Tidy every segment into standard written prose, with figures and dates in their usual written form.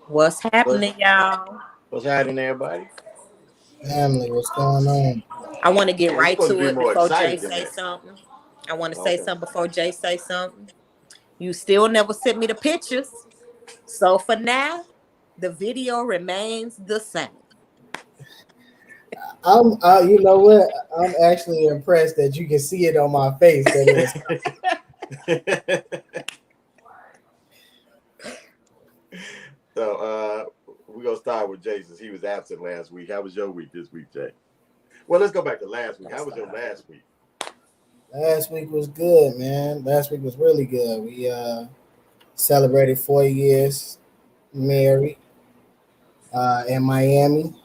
What's happening, y'all? What's happening, everybody? Family, what's going on? I want to get You're right supposed to to be it more before Jay excited than say that. something. I want to say Okay. something before Jay say something. You still never sent me the pictures. So for now, the video remains the same. You know what? I'm actually impressed that you can see it on my face. That it was. So we're gonna start with Jay since he was absent last week. How was your week this week, Jay? Well, let's go back to last week. How was your last week? Last week was good, man. Last week was really good. We celebrated 4 years married in Miami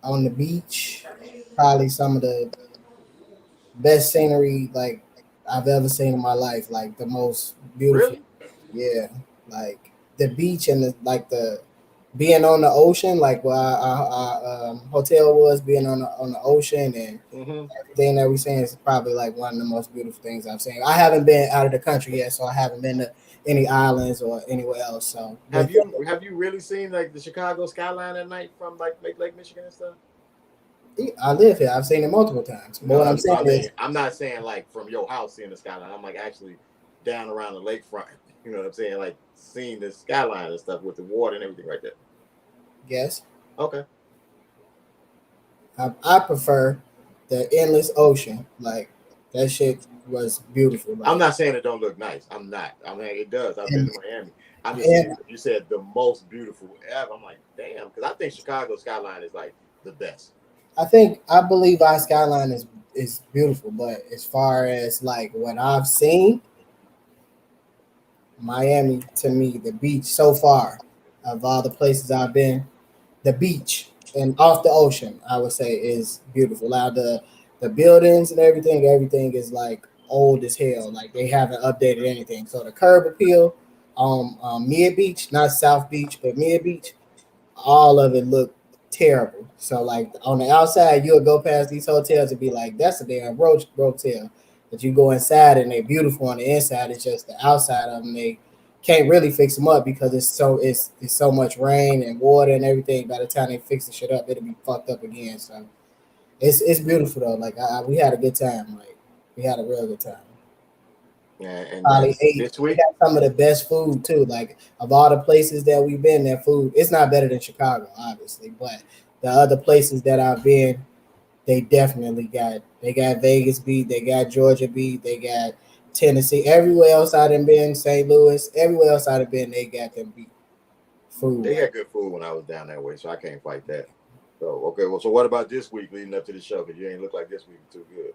on the beach. Probably some of the best scenery like I've ever seen in my life. Like the most beautiful. Really? Yeah, like the beach and the being on the ocean, like where our hotel was, being on the ocean and Mm-hmm. everything that we seen is probably like one of the most beautiful things I've seen. I haven't been out of the country yet, so I haven't been to any islands or anywhere else. So Have you really seen like the Chicago skyline at night from like Lake Michigan and stuff? I live here. I've seen it multiple times. But what I'm saying is, I'm not saying like from your house seeing the skyline. I'm like actually down around the lakefront. You know what I'm saying? Like seeing the skyline and stuff with the water and everything right there. yes, Okay. I prefer the endless ocean. Like that shit was beautiful. Like, I'm not saying it don't look nice. I'm not. I mean, it does. I've been to Miami. I'm just and saying you said the most beautiful ever. I'm like, damn, because I think Chicago skyline is like the best. I believe our skyline is beautiful, but as far as like what I've seen, Miami to me, the beach so far of all the places I've been, the beach and off the ocean, I would say is beautiful. Now the buildings and everything is like old as hell. Like they haven't updated anything. So the curb appeal, Mid Beach, not South Beach, but Mid Beach, all of it looked terrible. So like on the outside, you'll go past these hotels and be like, "That's a damn roach hotel." But you go inside and they're beautiful on the inside. It's just the outside of them they can't really fix them up because it's so much rain and water and everything. By the time they fix the shit up, it'll be fucked up again. So it's beautiful though. Like we had a good time. Like we had a real good time. Yeah, and Probably ate. this We week, got some of the best food too. Like of all the places that we've been, that food it's not better than Chicago, obviously, but the other places that I've been, they definitely got. They got Vegas beat. They got Georgia beat. They got Tennessee. Everywhere else I done been, St. Louis. Everywhere else I done been, they got them beat. Food. they got good food when I was down that way, so I can't fight that. So okay, well, so what about this week leading up to the show? Because you ain't look like this week too good.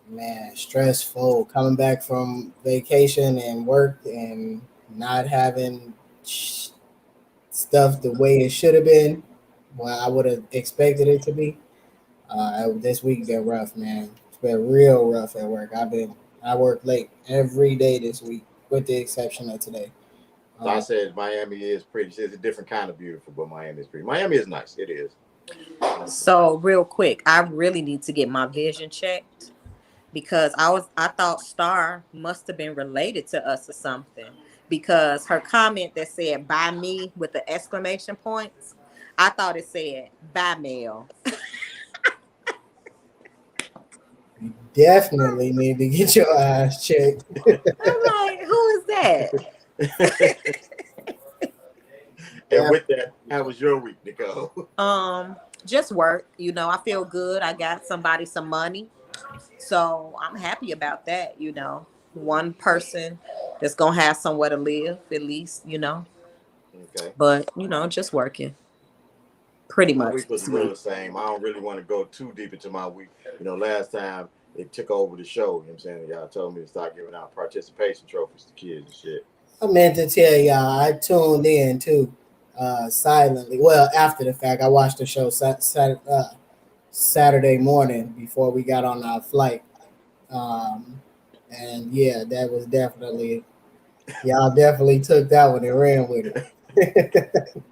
Man, stressful. Coming back from vacation and work and not having stuff the way it should have been. Well, I would have expected it to be. This week been rough, man. It's been real rough at work. I work late every day this week, with the exception of today. So I said Miami is pretty. It's a different kind of beautiful, but Miami is pretty. Miami is nice. It is. So real quick, I really need to get my vision checked because I thought Star must have been related to us or something because her comment that said "by me" with the exclamation points, I thought it said "by Mel." You definitely need to get your eyes checked. I'm like, who is that? And with that, how was your week, Nicole? Just work. You know, I feel good. I got somebody some money. So I'm happy about that, you know. One person that's gonna have somewhere to live, at least, you know. Okay. But, you know, just working. Pretty My much. week was real the same. I don't really want to go too deep into my week. You know, last time it took over the show, you know what I'm saying? Y'all told me to start giving out participation trophies to kids and shit. I meant to tell y'all, I tuned in too, silently. Well, after the fact, I watched the show Saturday morning before we got on our flight. And yeah, that was definitely, y'all definitely took that one and ran with it.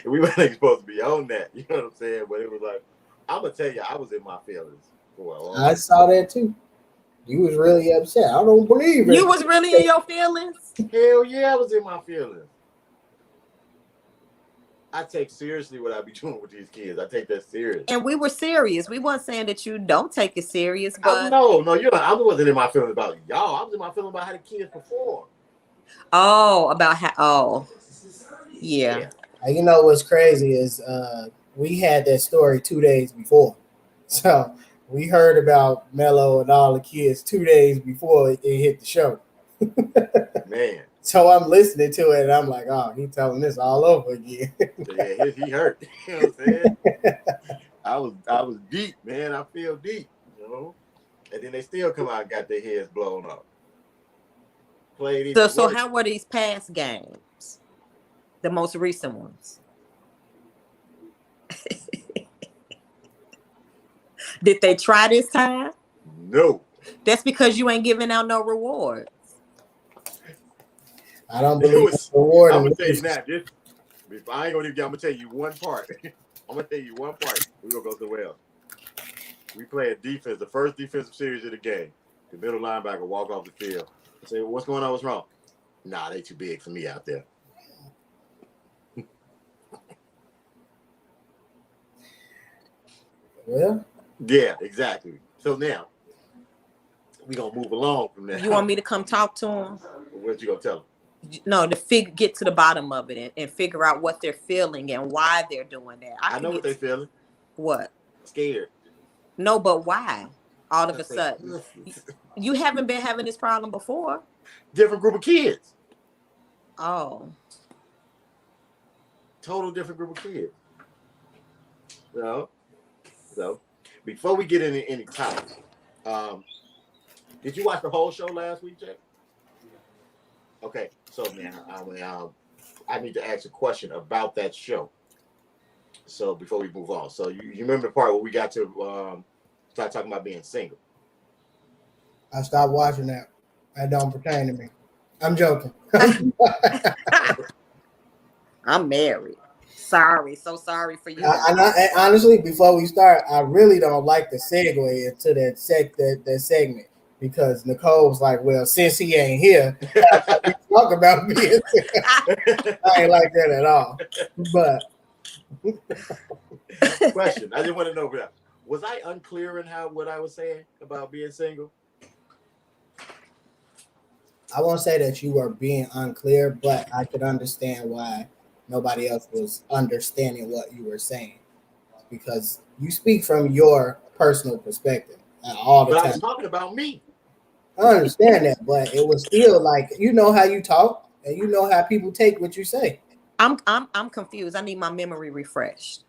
We weren't supposed to be on that, you know what I'm saying? But it was like, I'm gonna tell you, I was in my feelings for a long I saw that too. You was really upset. I don't believe it. You was really in your feelings? Hell yeah, I was in my feelings. I take seriously what I be doing with these kids. I take that serious. And we were serious. We weren't saying that you don't take it serious, but no, you're not. I wasn't in my feelings about y'all. I was in my feelings about how the kids perform. about how yeah. You know what's crazy is we had that story 2 days before. So we heard about Mello and all the kids 2 days before it hit the show. Man. So I'm listening to it and I'm like, oh, he's telling this all over again. Yeah, he hurt. You know what I'm saying? I was deep, man. I feel deep, you know. And then they still come out and got their heads blown up. Played So how were these past games? The most recent ones. Did they try this time? No. That's because you ain't giving out no rewards. I don't believe it's reward. I'm gonna tell you now. I ain't gonna even. I'm gonna tell you one part. I'm gonna tell you one part. We gonna go somewhere else. We play a defense, the first defensive series of the game. The middle linebacker walk off the field. I say, well, what's going on? What's wrong? Nah, they too big for me out there. Well, yeah, exactly. So now we gonna move along from there. You want me to come talk to them? What you gonna tell them? No, get to the bottom of it and figure out what they're feeling and why they're doing that. I know what they're feeling. What? Scared. No, but why? All of a sudden, you haven't been having this problem before. Different group of kids. Oh. Total different group of kids. So before we get into any topics, did you watch the whole show last week, Jack? Okay, so now I need to ask a question about that show. So before we move on, so you remember the part where we got to start talking about being single? I stopped watching that. That don't pertain to me. I'm joking. I'm married. Sorry, so sorry for you. And honestly, before we start, I really don't like the segue into that segment because Nicole was like, "Well, since he ain't here, we talk about being." I ain't like that at all. But question, I just want to know, was I unclear in what I was saying about being single? I won't say that you were being unclear, but I could understand why nobody else was understanding what you were saying because you speak from your personal perspective all the time. But I was talking about me. I understand that, but it was still like, you know how you talk and you know how people take what you say. I'm confused. I need my memory refreshed.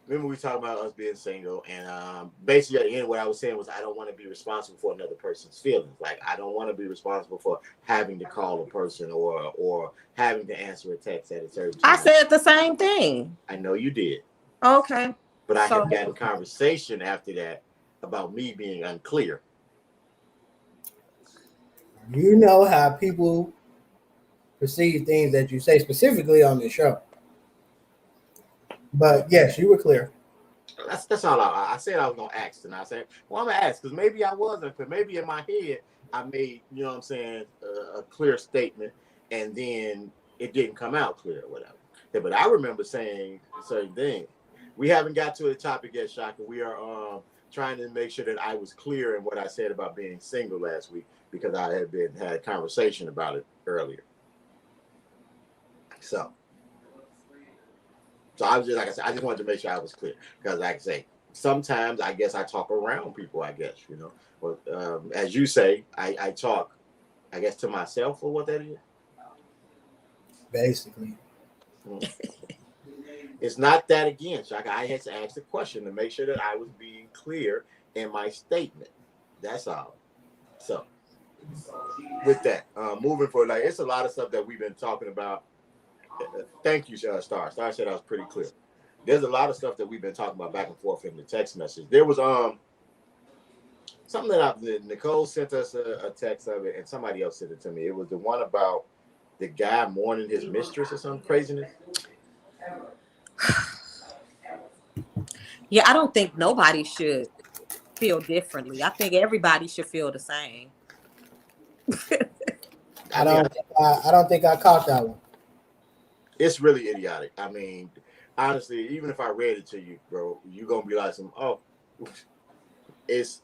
Remember we talked about us being single, and basically at the end, what I was saying was I don't want to be responsible for another person's feelings. Like I don't want to be responsible for having to call a person or having to answer a text at a certain time. I said the same thing. I know you did. Okay. But I have got a conversation after that about me being unclear. You know how people perceive things that you say specifically on this show. But yes, you were clear. That's all I said. I was gonna ask, and I said, well, I'm gonna ask because maybe I wasn't, but maybe in my head I made, you know what I'm saying, a clear statement, and then it didn't come out clear or whatever. Yeah, but I remember saying certain things. We haven't got to the topic yet, Shaka. We are trying to make sure that I was clear in what I said about being single last week because I had a conversation about it earlier. So I was just, like I said, I just wanted to make sure I was clear because, like I say, sometimes I guess I talk around people. I guess Well, as you say, I talk, I guess, to myself or what that is. Basically, it's not that again, Shaka. I had to ask the question to make sure that I was being clear in my statement. That's all. So, with that, moving forward, like it's a lot of stuff that we've been talking about. Thank you, Star. Star said I was pretty clear. There's a lot of stuff that we've been talking about back and forth in the text message. There was something that Nicole sent us a text of it, and somebody else sent it to me. It was the one about the guy mourning his mistress or some craziness. Yeah, I don't think nobody should feel differently. I think everybody should feel the same. I don't think I caught that one. It's really idiotic. I mean, honestly, even if I read it to you, bro, you're gonna be like, it's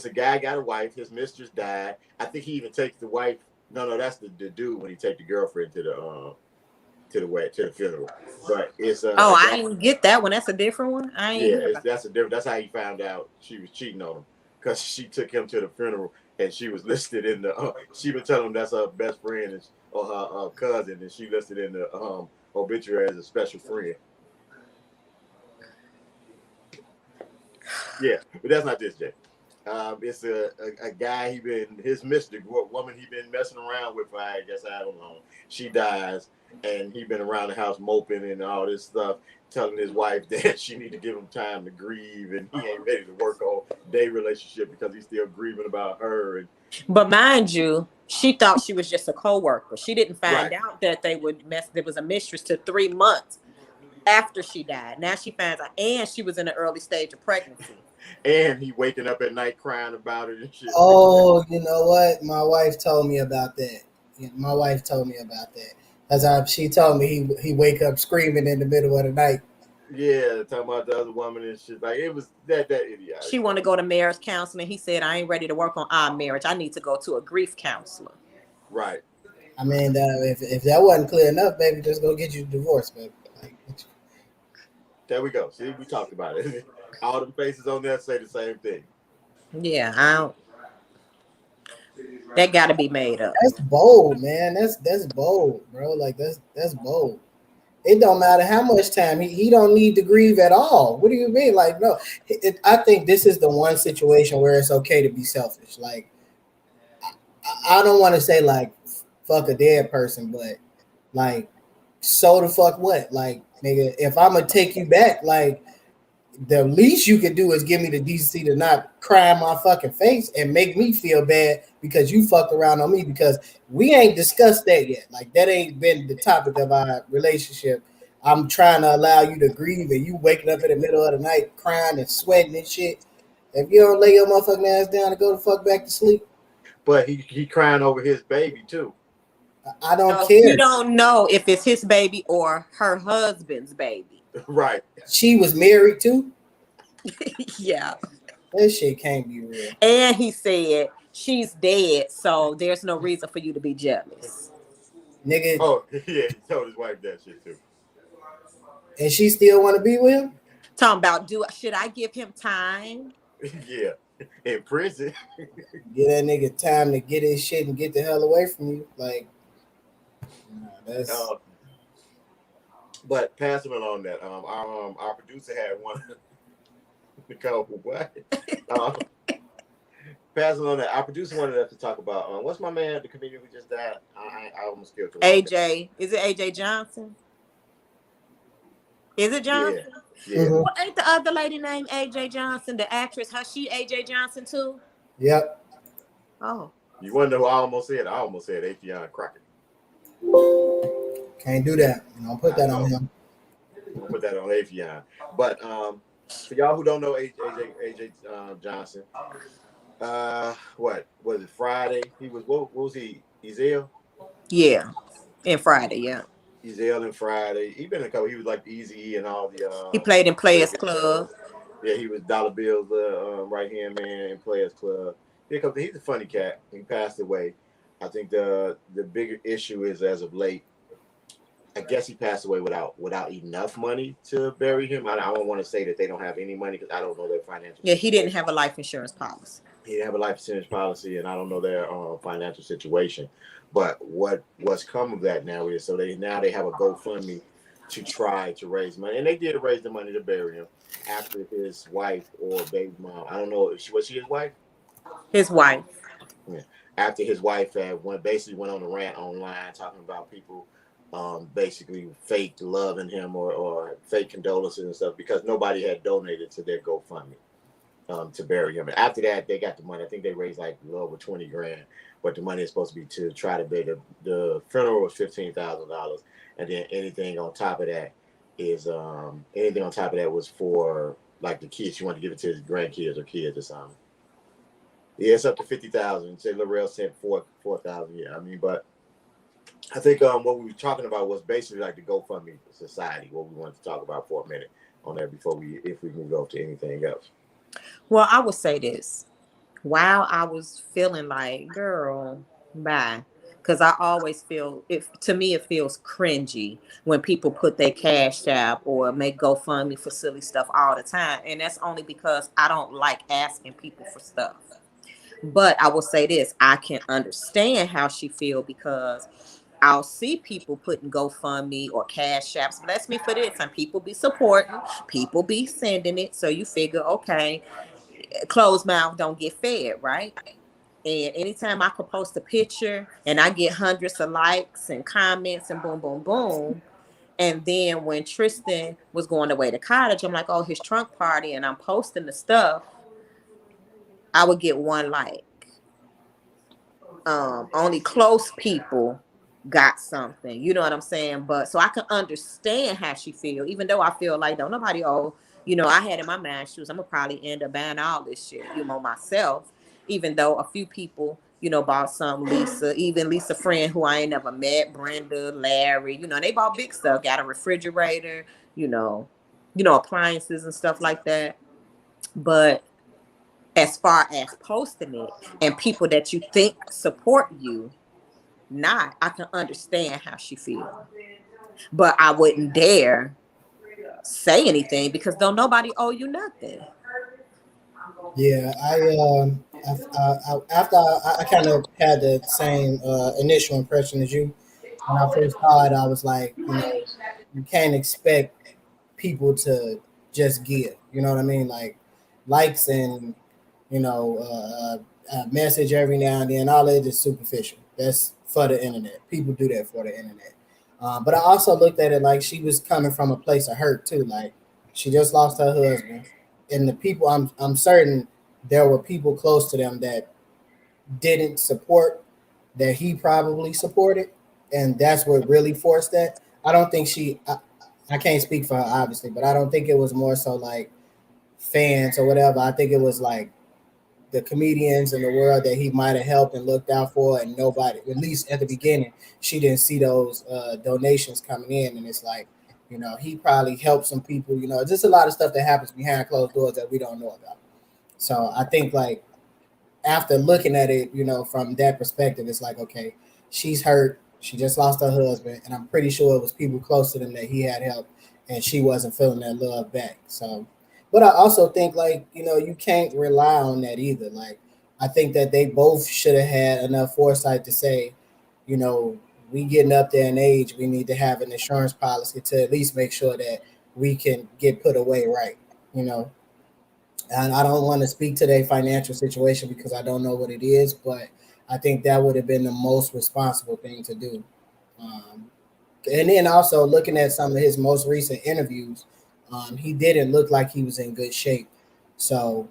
a guy got a wife. His mistress died. I think he even takes the wife. No, that's the dude when he take the girlfriend to the funeral. But it's I didn't get that one. That's a different one. That's a different. That's how he found out she was cheating on him because she took him to the funeral and she was listed in the. She been telling him that's her best friend or her cousin, and she listed in the obituary as a special friend. Yeah, but that's not this, Jay. It's a guy his mistress, woman he been messing around with for I don't know. She dies and he been around the house moping and all this stuff, telling his wife that she need to give him time to grieve and he ain't ready to work on their relationship because he's still grieving about her. But mind you, she thought she was just a co-worker. She didn't find out that there was a mistress to 3 months after she died. Now she finds out, and she was in an early stage of pregnancy. And he waking up at night crying about it and shit. Oh, you know what? My wife told me about that. As she told me he wake up screaming in the middle of the night. Yeah, talking about the other woman and shit. Like it was that idiotic. She wanted to go to marriage counseling. He said, I ain't ready to work on our marriage. I need to go to a grief counselor. Right. I mean, if that wasn't clear enough, baby, just go get you a divorce, baby. There we go. See, we talked about it. All the faces on there say the same thing. Yeah, that got to be made up. That's bold, man. That's bold, bro. Like that's bold. It don't matter how much time he don't need to grieve at all. What do you mean? Like, no, I think this is the one situation where it's okay to be selfish. Like, I don't want to say like fuck a dead person, but like, so the fuck what? Like, nigga, if I'm gonna take you back, like, the least you could do is give me the decency to not cry in my fucking face and make me feel bad because you fucked around on me, because we ain't discussed that yet. Like, that ain't been the topic of our relationship. I'm trying to allow you to grieve and you waking up in the middle of the night crying and sweating and shit. If you don't lay your motherfucking ass down and go the fuck back to sleep. But he crying over his baby too. I don't care. You don't know if it's his baby or her husband's baby. Right. She was married too? Yeah. That shit can't be real. And he said she's dead, so there's no reason for you to be jealous. Nigga. Oh, yeah, he told his wife that shit too. And she still want to be with him? Talking about, should I give him time? Yeah. In prison. Give that nigga time to get his shit and get the hell away from you. Like, that's... But passing along that, our producer had one. Nicole, what? Passing on that, our producer wanted us to talk about what's my man, the comedian who just died? I almost killed him. AJ, is it AJ Johnson? Is it Johnson? Yeah. Mm-hmm. Well, ain't the other lady named AJ Johnson, the actress? She AJ Johnson too? Yep. Oh. You wonder who I almost said? I almost said Afion Crockett. Can't do that. Don't put I that on know. him. Put that on Avion. But for y'all who don't know AJ Johnson, what was it? Friday? He was what was he? Ezel? Yeah, and Friday, yeah. Ezel and Friday. He been in a couple. He was like Easy E and all the He played in Players Vegas Club. shows. Yeah, he was Dollar Bill's right hand man in Players Club. He's a funny cat. He passed away. I think the bigger issue is as of late. I guess he passed away without enough money to bury him. I don't want to say that they don't have any money because I don't know their financial Yeah, he didn't situation. have a life insurance policy. He didn't have a life insurance policy, and I don't know their financial situation. But what's come of that now is they have a GoFundMe to try to raise money, and they did raise the money to bury him after his wife or baby mom. I don't know if was she his wife. His wife. Yeah. After his wife basically went on a rant online talking about people basically fake loving him or fake condolences and stuff because nobody had donated to their GoFundMe to bury him. And after that, they got the money. I think they raised like a little over 20 grand, but the money is supposed to be to try to bury the funeral was $15,000, and then anything on top of that was for like the kids. You want to give it to his grandkids or kids or something. Yeah, it's up to 50,000. Say Lorel said 4,000. Yeah, I mean, but I think what we were talking about was basically like the GoFundMe society. What we wanted to talk about for a minute on that before if we can go to anything else. Well, I would say this. While I was feeling like, girl, bye. Because I always feel, to me, it feels cringy when people put their cash app or make GoFundMe for silly stuff all the time. And that's only because I don't like asking people for stuff. But I will say this, I can understand how she feel because I'll see people putting GoFundMe or Cash Apps. Bless me for this. And people be supporting, people be sending it. So you figure, okay, closed mouth don't get fed, right? And anytime I could post a picture and I get hundreds of likes and comments and boom, boom, boom. And then when Tristan was going away to college, I'm like, oh, his trunk party, and I'm posting the stuff, I would get one like. Only close people got something, you know what I'm saying? But so I can understand how she feel, even though I feel like don't nobody I had in my mind shoes, I'm gonna probably end up buying all this shit, myself, even though a few people, bought some. Lisa friend who I ain't never met, Brenda, Larry, they bought big stuff, got a refrigerator, appliances and stuff like that. But as far as posting it and people that you think support you, not, I can understand how she feels. But I wouldn't dare say anything because don't nobody owe you nothing. Yeah, after I kind of had the same initial impression as you. When I first saw it, I was like, you can't expect people to just give. You know what I mean? Like likes and a message every now and then. All that is superficial. That's for the internet. People do that for the internet. But I also looked at it like she was coming from a place of hurt too. Like she just lost her husband, and the people I'm certain there were people close to them that didn't support that he probably supported, and that's what really forced that. I don't think I can't speak for her obviously, but I don't think it was more so like fans or whatever. I think it was like the comedians in the world that he might have helped and looked out for, and nobody, at least at the beginning, she didn't see those donations coming in, and it's like, he probably helped some people. Just a lot of stuff that happens behind closed doors that we don't know about. So I think like after looking at it, from that perspective, it's like, okay, she's hurt. She just lost her husband, and I'm pretty sure it was people close to them that he had helped, and she wasn't feeling that love back. So, but I also think like, you can't rely on that either. Like, I think that they both should have had enough foresight to say, you know, we getting up there in age, we need to have an insurance policy to at least make sure that we can get put away right, you know. And I don't want to speak to their financial situation because I don't know what it is, but I think that would have been the most responsible thing to do. Um, and then also looking at some of his most recent interviews, he didn't look like he was in good shape. So,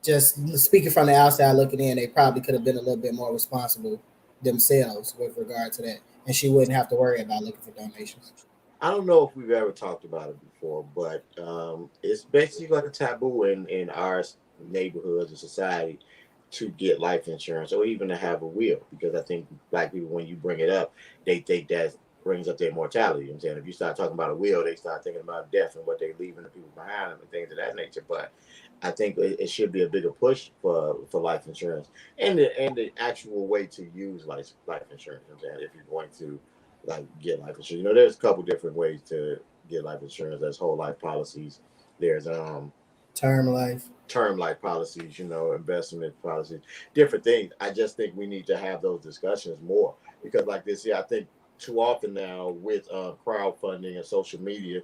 just speaking from the outside looking in, they probably could have been a little bit more responsible themselves with regard to that, and she wouldn't have to worry about looking for donations. I don't know if we've ever talked about it before, but it's basically like a taboo in our neighborhoods and society to get life insurance or even to have a will, because I think black people, when you bring it up, they think that brings up their mortality. You know what I'm saying? If you start talking about a will, they start thinking about death and what they're leaving the people behind them and things of that nature. But I think it should be a bigger push for life insurance and the actual way to use life insurance. You know what I'm saying? If you're going to like get life insurance, you know, there's a couple different ways to get life insurance. There's whole life policies. There's Term life. term life policies, you know, investment policies, different things. I just think we need to have those discussions more because, like this, yeah, I think too often now with crowdfunding and social media,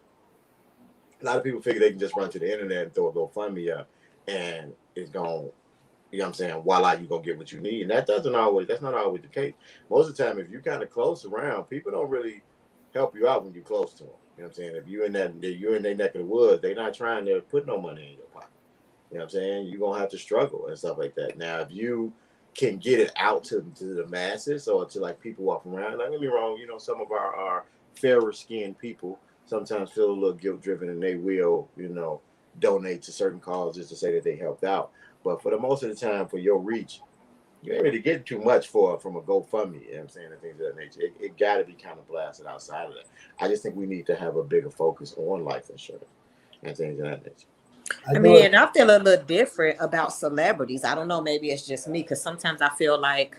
a lot of people figure they can just run to the internet and throw a GoFundMe up, and it's going. You know what I'm saying? Voila, you're gonna get what you need. And that's not always the case. Most of the time, if you're kind of close around, people don't really help you out when you're close to them. You know what I'm saying? If you're in their neck of the woods, they're not trying to put no money in your pocket. You know what I'm saying? You're gonna have to struggle and stuff like that. Now, if you can get it out to the masses or to like people walking around, don't get me wrong, you know, some of our fairer skinned people sometimes feel a little guilt driven and they will, you know, donate to certain causes to say that they helped out. But for the most of the time, for your reach, you ain't really getting too much from a GoFundMe, you know what I'm saying, and things of that nature. It got to be kind of blasted outside of that. I just think we need to have a bigger focus on life insurance and things of that nature. I mean, I feel a little different about celebrities. I don't know, maybe it's just me because sometimes I feel like,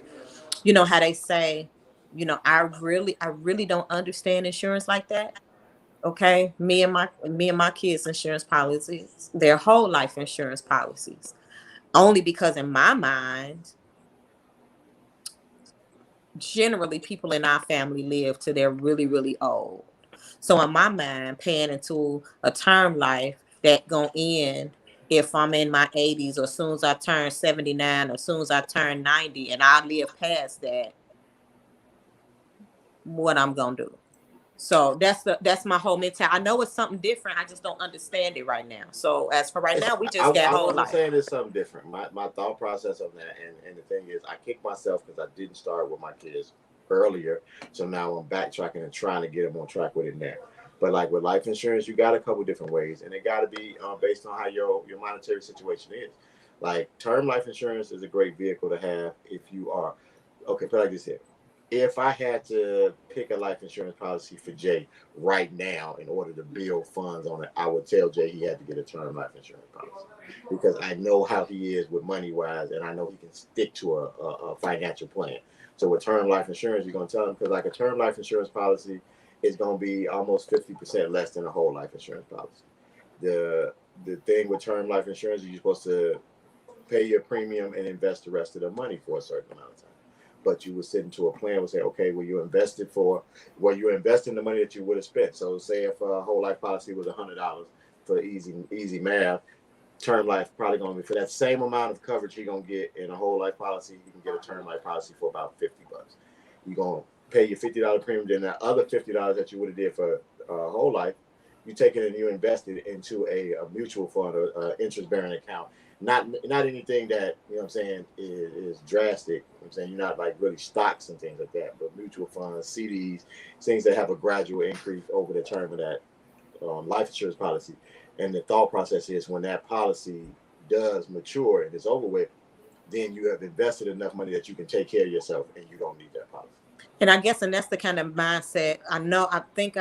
you know, how they say, you know, I really don't understand insurance like that. Okay, me and my kids' insurance policies, their whole life insurance policies, only because in my mind, generally people in our family live till they're really, really old. So in my mind, paying into a term life that gonna end if I'm in my 80s or as soon as I turn 79 or as soon as I turn 90 and I live past that, what I'm gonna do. So that's my whole mentality. I know it's something different. I just don't understand it right now. So as for right now, we just got I whole wasn't life. saying it's something different. My thought process of that, and the thing is, I kicked myself because I didn't start with my kids earlier. So now I'm backtracking and trying to get them on track with it now. But like with life insurance, you got a couple different ways, and it got to be based on how your monetary situation is. Like term life insurance is a great vehicle to have if you are okay. Put it like this here: if I had to pick a life insurance policy for Jay right now in order to build funds on it, I would tell Jay he had to get a term life insurance policy because I know how he is with money wise, and I know he can stick to a financial plan. So with term life insurance, you're gonna tell him because like a term life insurance policy is gonna be almost 50% less than a whole life insurance policy. The the thing with term life insurance is you're supposed to pay your premium and invest the rest of the money for a certain amount of time. But you would sit into a plan would say, okay, well, you investing the money that you would have spent. So say if a whole life policy was $100 for easy math, term life probably gonna be for that same amount of coverage you're gonna get in a whole life policy, you can get a term life policy for about $50. You're gonna pay your $50 premium, then that other $50 that you would have did for whole life, you take it and you invest it into a mutual fund or interest bearing account. Not anything that you know what I'm saying is drastic. You know what I'm saying you're not like really stocks and things like that, but mutual funds, CDs, things that have a gradual increase over the term of that life insurance policy. And the thought process is when that policy does mature and is over with, then you have invested enough money that you can take care of yourself and you don't need that policy. And I guess, and that's the kind of mindset I know. I think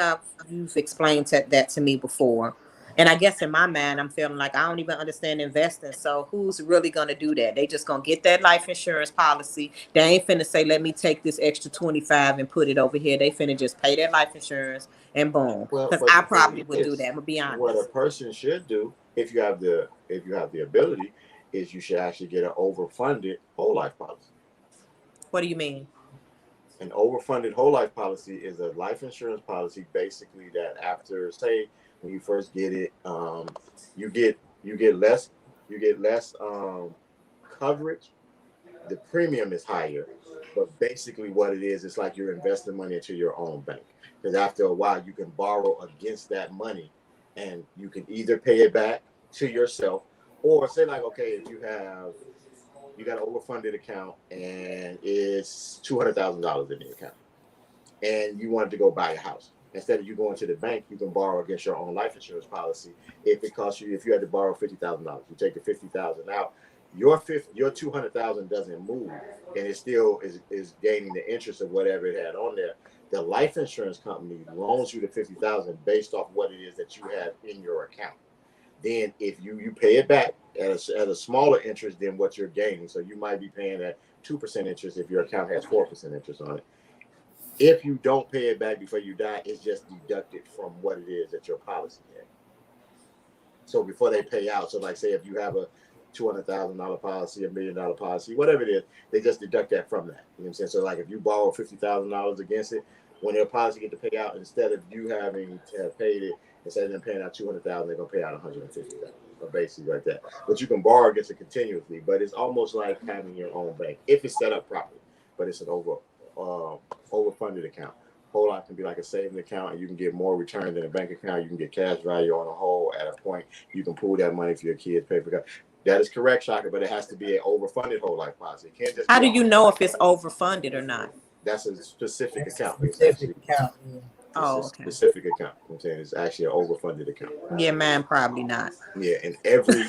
you've explained that to me before. And I guess in my mind, I'm feeling like I don't even understand investing. So who's really gonna do that? They just gonna get that life insurance policy. They ain't finna say, "Let me take this extra 25 and put it over here." They finna just pay that life insurance and boom. Well, Because but I the probably thing would do that. is, I'm gonna be what a honest. person should do if you have the ability is you should actually get an overfunded whole life policy. What do you mean? An overfunded whole life policy is a life insurance policy basically that after say when you first get it, you get less coverage. The premium is higher, but basically what it is, it's like you're investing money into your own bank. Because after a while, you can borrow against that money, and you can either pay it back to yourself, or say like, okay, if you have you got an overfunded account and it's $200,000 in the account, and you wanted to go buy a house. Instead of you going to the bank, you can borrow against your own life insurance policy. If it costs you, if you had to borrow $50,000, you take the $50,000 out. Your 200,000 doesn't move, and it still is gaining the interest of whatever it had on there. The life insurance company loans you the 50,000 based off what it is that you have in your account. Then if you pay it back at a smaller interest than what you're gaining, so you might be paying at 2% interest if your account has 4% interest on it. If you don't pay it back before you die, it's just deducted from what it is that your policy had. So before they pay out, so like say if you have a $200,000 policy, $1 million policy, whatever it is, they just deduct that from that. You know what I'm saying? So like if you borrow $50,000 against it, when their policy get to pay out, instead of you having to have paid it, instead of them paying out $200,000, they're gonna pay out $150,000, or basically like that. But you can borrow against it continuously. But it's almost like having your own bank if it's set up properly. But it's an overfunded account. Whole lot can be like a savings account, and you can get more return than a bank account. You can get cash value on a whole at a point. You can pool that money for your kids, pay for. That is correct, Shaka, but it has to be an overfunded whole life policy. It can't just. How do you know if it's overfunded or not? That's a specific account. Specific account. Yeah. Oh, okay. Specific account. I'm saying it's actually an overfunded account. Yeah, mine probably not. Yeah, and every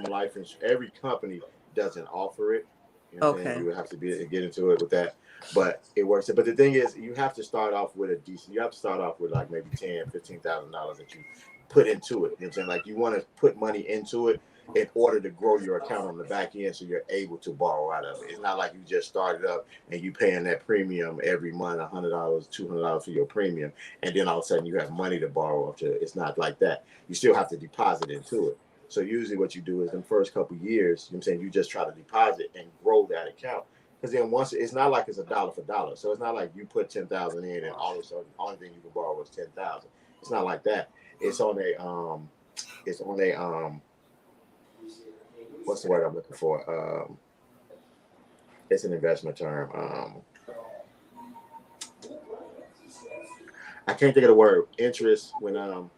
life insurance, every company doesn't offer it. You know Okay. You would have to get into it with that, but it works. But the thing is, you have to start off with a decent. You have to start off with like maybe $10,000-$15,000 that you put into it. You know what I'm saying? Like you want to put money into it in order to grow your account on the back end, so you're able to borrow out of it. It's not like you just started up and you paying that premium every month, $100, $200 for your premium, and then all of a sudden you have money to borrow up to. It's not like that. You still have to deposit into it. So usually what you do is in the first couple of years, you know what I'm saying, you just try to deposit and grow that account. Because then once it's not like it's a dollar for dollar. So it's not like you put 10,000 in and all of a sudden the only thing you can borrow was 10,000. It's not like that. It's on a what's the word I'm looking for? It's an investment term. I can't think of the word. Interest when I'm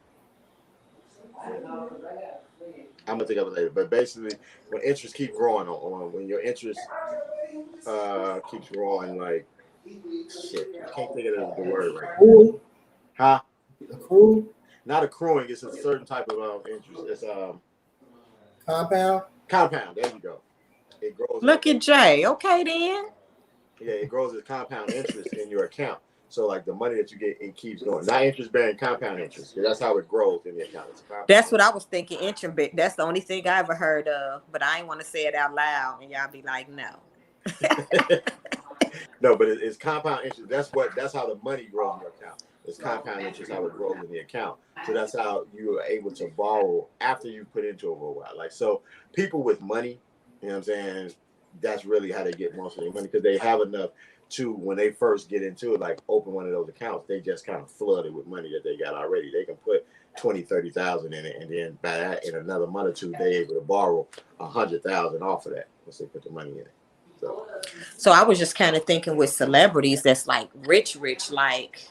gonna think of it later. But basically, when interest keep growing on when your interest keeps growing, like shit, I can't think of the word right now. Huh? Accrue? Not accruing. It's a certain type of interest. It's Compound? compound. There you go. It grows. Look at Jay. Okay, then. Yeah, it grows as compound interest in your account. So like the money that you get, it keeps going. Not interest bearing, compound interest. That's how it grows in the account. That's what I was thinking. Interest. That's the only thing I ever heard of, but I ain't want to say it out loud, and y'all be like, no. No, but it's compound interest. That's how the money grows in your account. It's compound interest how it grows in the account. So that's how you are able to borrow after you put into it for a while. Like so, people with money, you know what I'm saying? That's really how they get most of their money because they have enough to when they first get into it, like open one of those accounts, they just kind of flooded with money that they got already. They can put 20,000-30,000 in it, and then by that in another month or two, they're able to borrow 100,000 off of that once they put the money in it. So I was just kind of thinking with celebrities that's like rich, like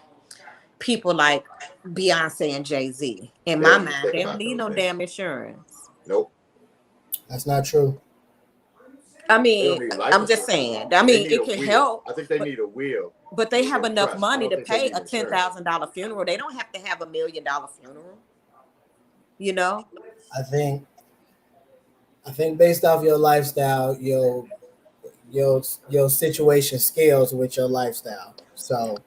people like Beyonce and Jay-Z. In my mind, they don't need no damn insurance. Nope. That's not true. I mean, I'm just saying. I mean, it can help. I think they need a will. But they have enough money to pay a $10,000 funeral. They don't have to have $1 million funeral. You know? I think based off your lifestyle, your situation scales with your lifestyle. So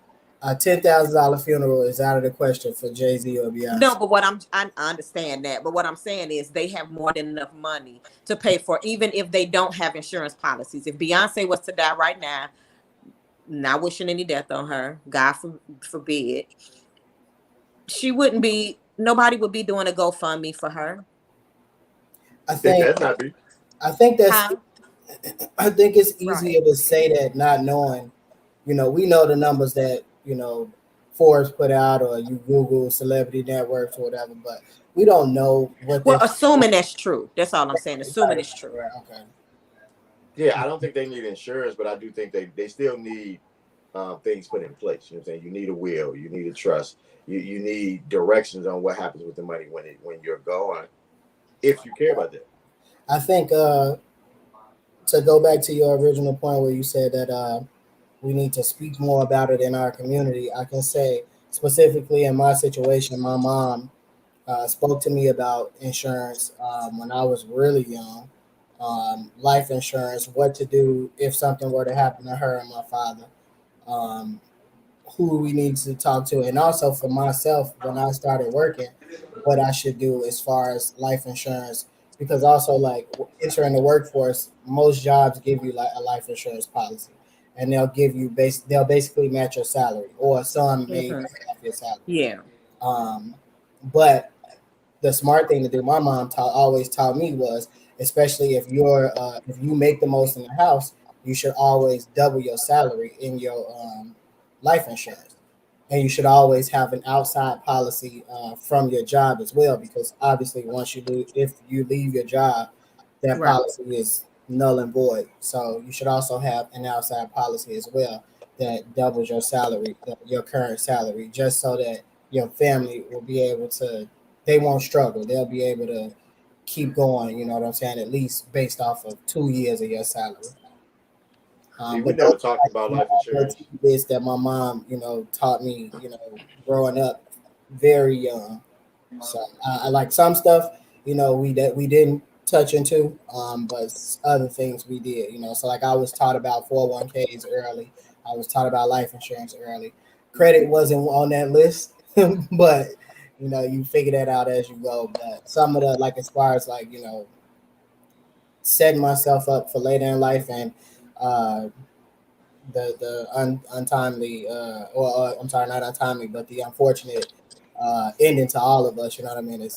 a $10,000 funeral is out of the question for Jay-Z or Beyonce. No, but I understand that. But what I'm saying is they have more than enough money to pay for, even if they don't have insurance policies. If Beyonce was to die right now, not wishing any death on her, God forbid, nobody would be doing a GoFundMe for her. I think it's easier to say that not knowing. We know the numbers that Forbes put out, or you Google celebrity networks or whatever, but we don't know what. Well, assuming that's true. That's all I'm saying. Assuming it's true. Okay. Yeah, I don't think they need insurance, but I do think they still need things put in place. You know what I'm saying? You need a will, you need a trust, you need directions on what happens with the money when you're gone, if you care about that. I think to go back to your original point where you said that we need to speak more about it in our community, I can say specifically in my situation, my mom spoke to me about insurance when I was really young, life insurance, what to do if something were to happen to her and my father, um, who we need to talk to, and also for myself when I started working, what I should do as far as life insurance. Because also, like entering the workforce, most jobs give you like a life insurance policy, and they'll basically match your salary, or some may even Hmm. half your salary. Yeah. Um, but the smart thing to do, my mom always taught me was, especially if you make the most in the house, you should always double your salary in your life insurance, and you should always have an outside policy from your job as well, because obviously if you leave your job, that Right. policy is null and void. So you should also have an outside policy as well that doubles your salary, your current salary, just so that your family will be able to, they won't struggle. They'll be able to keep going. You know what I'm saying? At least based off of 2 years of your salary. See, we But never those talked are about like life little insurance. tidbits that my mom, taught me, growing up very young. So I like some stuff, we didn't touch into, but other things we did, So like I was taught about 401ks early. I was taught about life insurance early. Credit wasn't on that list, but you figure that out as you go. But some of the, like, as far as like setting myself up for later in life, and uh, the untimely, I'm sorry, not untimely, but the unfortunate ending to all of us. You know what I mean?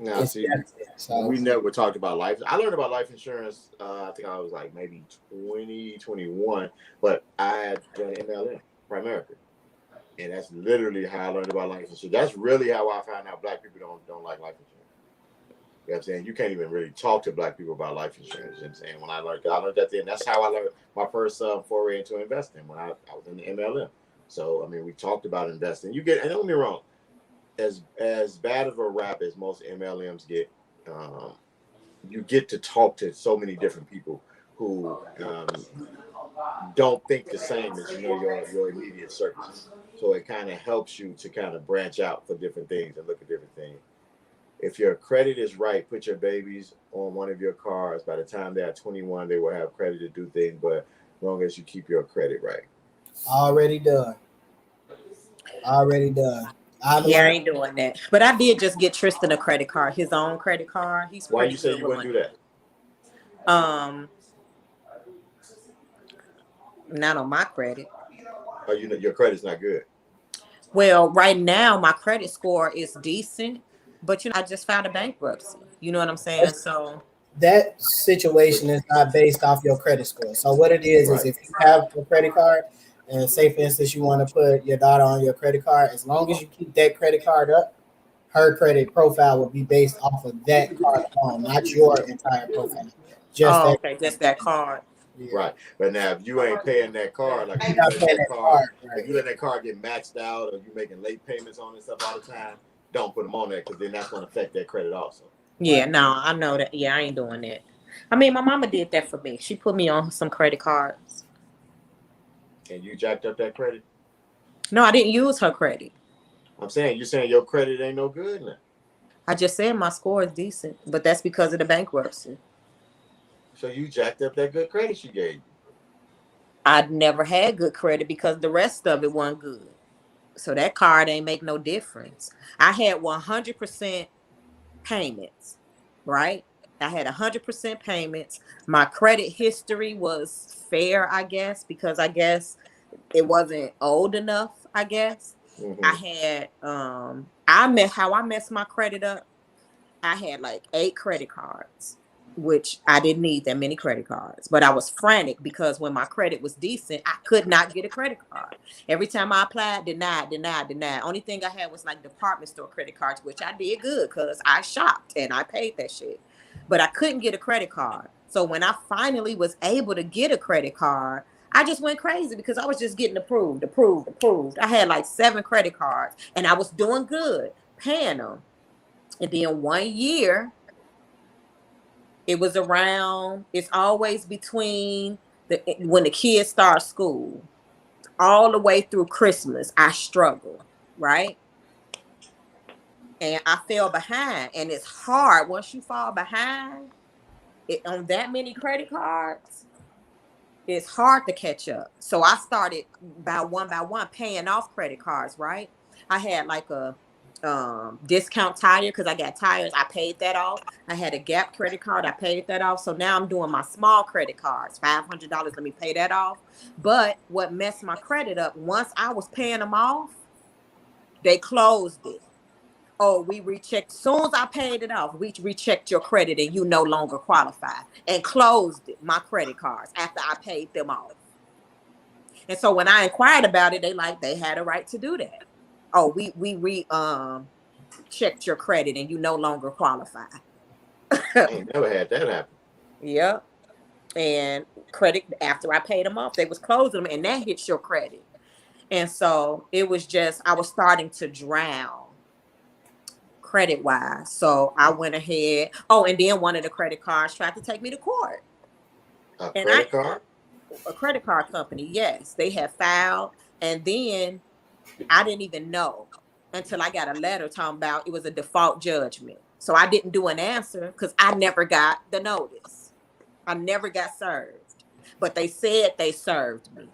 Now, It's see, devastating. So we never talked about life. I learned about life insurance. I think I was like maybe 2021, but I had done MLM, Primerica, and that's literally how I learned about life insurance. That's really how I found out black people don't like life insurance. You know what I'm saying? You can't even really talk to black people about life insurance. You know what I'm saying? When I learned that then. That's how I learned my first foray into investing when I was in the MLM. So I mean, we talked about investing. You get, and don't get me wrong, as bad of a rap as most MLMs get, um, you get to talk to so many different people who don't think the same as your immediate circle. So it kind of helps you to kind of branch out for different things and look at different things. If your credit is right, put your babies on one of your cars. By the time they're 21, they will have credit to do things, but as long as you keep your credit right. already done, already done. I Yeah, I learned ain't doing that. But I did just get Tristan a credit card, his own credit card. He's Why pretty you say good you with wouldn't do money. that? Um, Not on my credit. Oh, your credit's not good. Well, right now my credit score is decent, but I just filed a bankruptcy. You know what I'm saying? So that situation is not based off your credit score. So what it is Right. if you have a credit card, and say for instance you want to put your daughter on your credit card, as long as you keep that credit card up, her credit profile will be based off of that card alone, not your entire profile. Just oh, that. okay, just that card. Yeah. Right. But now if you ain't paying that card, like You're not paying that card, if right? you let that card get maxed out or you making late payments on it stuff all the time, don't put them on there because then that's going to affect that credit also. Yeah, no, I know that. Yeah, I ain't doing that. I mean, my mama did that for me. She put me on some credit cards. And you jacked up that credit. No, I didn't use her credit. I'm saying you're saying your credit ain't no good now. I just said my score is decent, but that's because of the bankruptcy. So you jacked up that good credit she gave you. I'd never had good credit because the rest of it wasn't good. So that card ain't make no difference. I had 100% payments, right? I had 100% payments. My credit history was fair, I guess, because I guess it wasn't old enough, I guess. I Mm-hmm. had I met how I messed my credit up. I had like 8 credit cards, which I didn't need that many credit cards. But I was frantic because when my credit was decent, I could not get a credit card. Every time I applied, denied, denied, denied. Only thing I had was like department store credit cards, which I did good because I shopped and I paid that shit. But I couldn't get a credit card. So when I finally was able to get a credit card, I just went crazy because I was just getting approved, approved, approved. I had like 7 credit cards and I was doing good, paying them. And then one year, It was around. It's always between when the kids start school, all the way through Christmas. I struggle, right? And I fell behind, and it's hard once you fall behind on that many credit cards. It's hard to catch up. So I started by one paying off credit cards, right? I had like a discount tire because I got tires. I paid that off. I had a Gap credit card. I paid that off. So now I'm doing my small credit cards, $500. Let me pay that off. But what messed my credit up, once I was paying them off, they closed it. Oh, we rechecked. Soon as I paid it off, we rechecked your credit and you no longer qualify, and closed my credit cards after I paid them off. And so when I inquired about it, they had a right to do that. Oh, we checked your credit and you no longer qualify. I ain't never had that happen. Yep. And credit, after I paid them off, they was closing them, and that hits your credit. And so it was just, I was starting to drown credit wise. So I went ahead. Oh, and then one of the credit cards tried to take me to court. A credit card? A credit card company, yes. They had filed, and then I didn't even know until I got a letter talking about it was a default judgment. So I didn't do an answer because I never got the notice. I never got served. But they said they served me.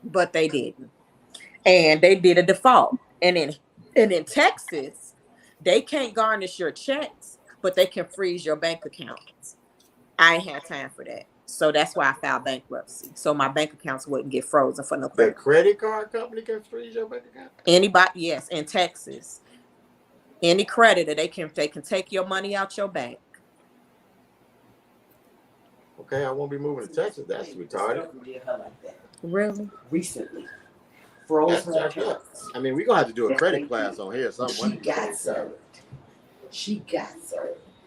But they didn't. And they did a default. And in Texas, they can't garnish your checks, but they can freeze your bank accounts. I ain't had time for that. So that's why I filed bankruptcy. So my bank accounts wouldn't get frozen for no credit. The credit card company can freeze your bank account? Anybody, yes, in Texas. Any creditor, they can take your money out your bank. Okay, I won't be moving to Texas. That's retarded. Really? Recently. Froze her account. I mean, we're going to have to do a credit class on here somewhere. She got served.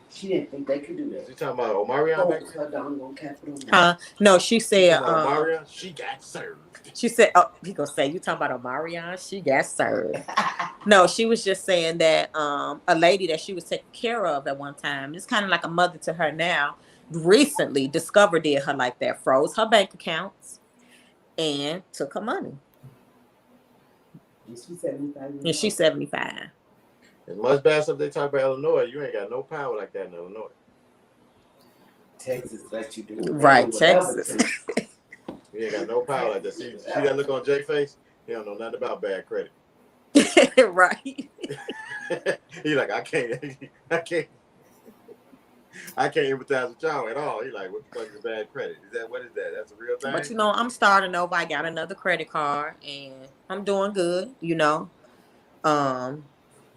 She didn't think they could do that. You talking about Omarion back her doggone capital. No, she said Omarion, she got served. She said, oh, he gonna say, you talking about Omarion? She got served. No, she was just saying that a lady that she was taking care of at one time, it's kind of like a mother to her now, recently did her like that, froze her bank accounts and took her money. And she's 75. And she's 75. As much bad stuff they talk about Illinois, you ain't got no power like that in Illinois. Texas let you do it. Right, Texas. You ain't got no power like that. See that look on Jay's face? He don't know nothing about bad credit. Right. He like, I can't empathize with y'all at all. He like, what the fuck is bad credit? What is that? That's a real thing? But I'm starting over. I got another credit card and I'm doing good,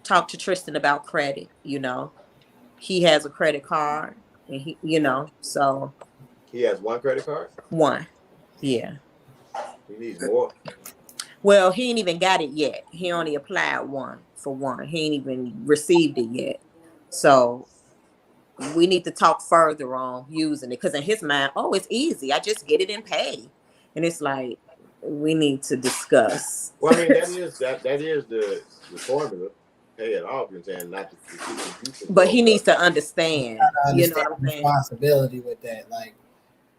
Talk to Tristan about credit, He has a credit card and he so he has one credit card? One. Yeah. He needs more. Well, he ain't even got it yet. He only applied one. He ain't even received it yet. So we need to talk further on using it, because in his mind, it's easy. I just get it and pay. And it's like, we need to discuss. Well, I mean, that is the formula. Pay it off, you're saying, not to but he needs to understand. You know what I'm saying? Responsibility with that. Like,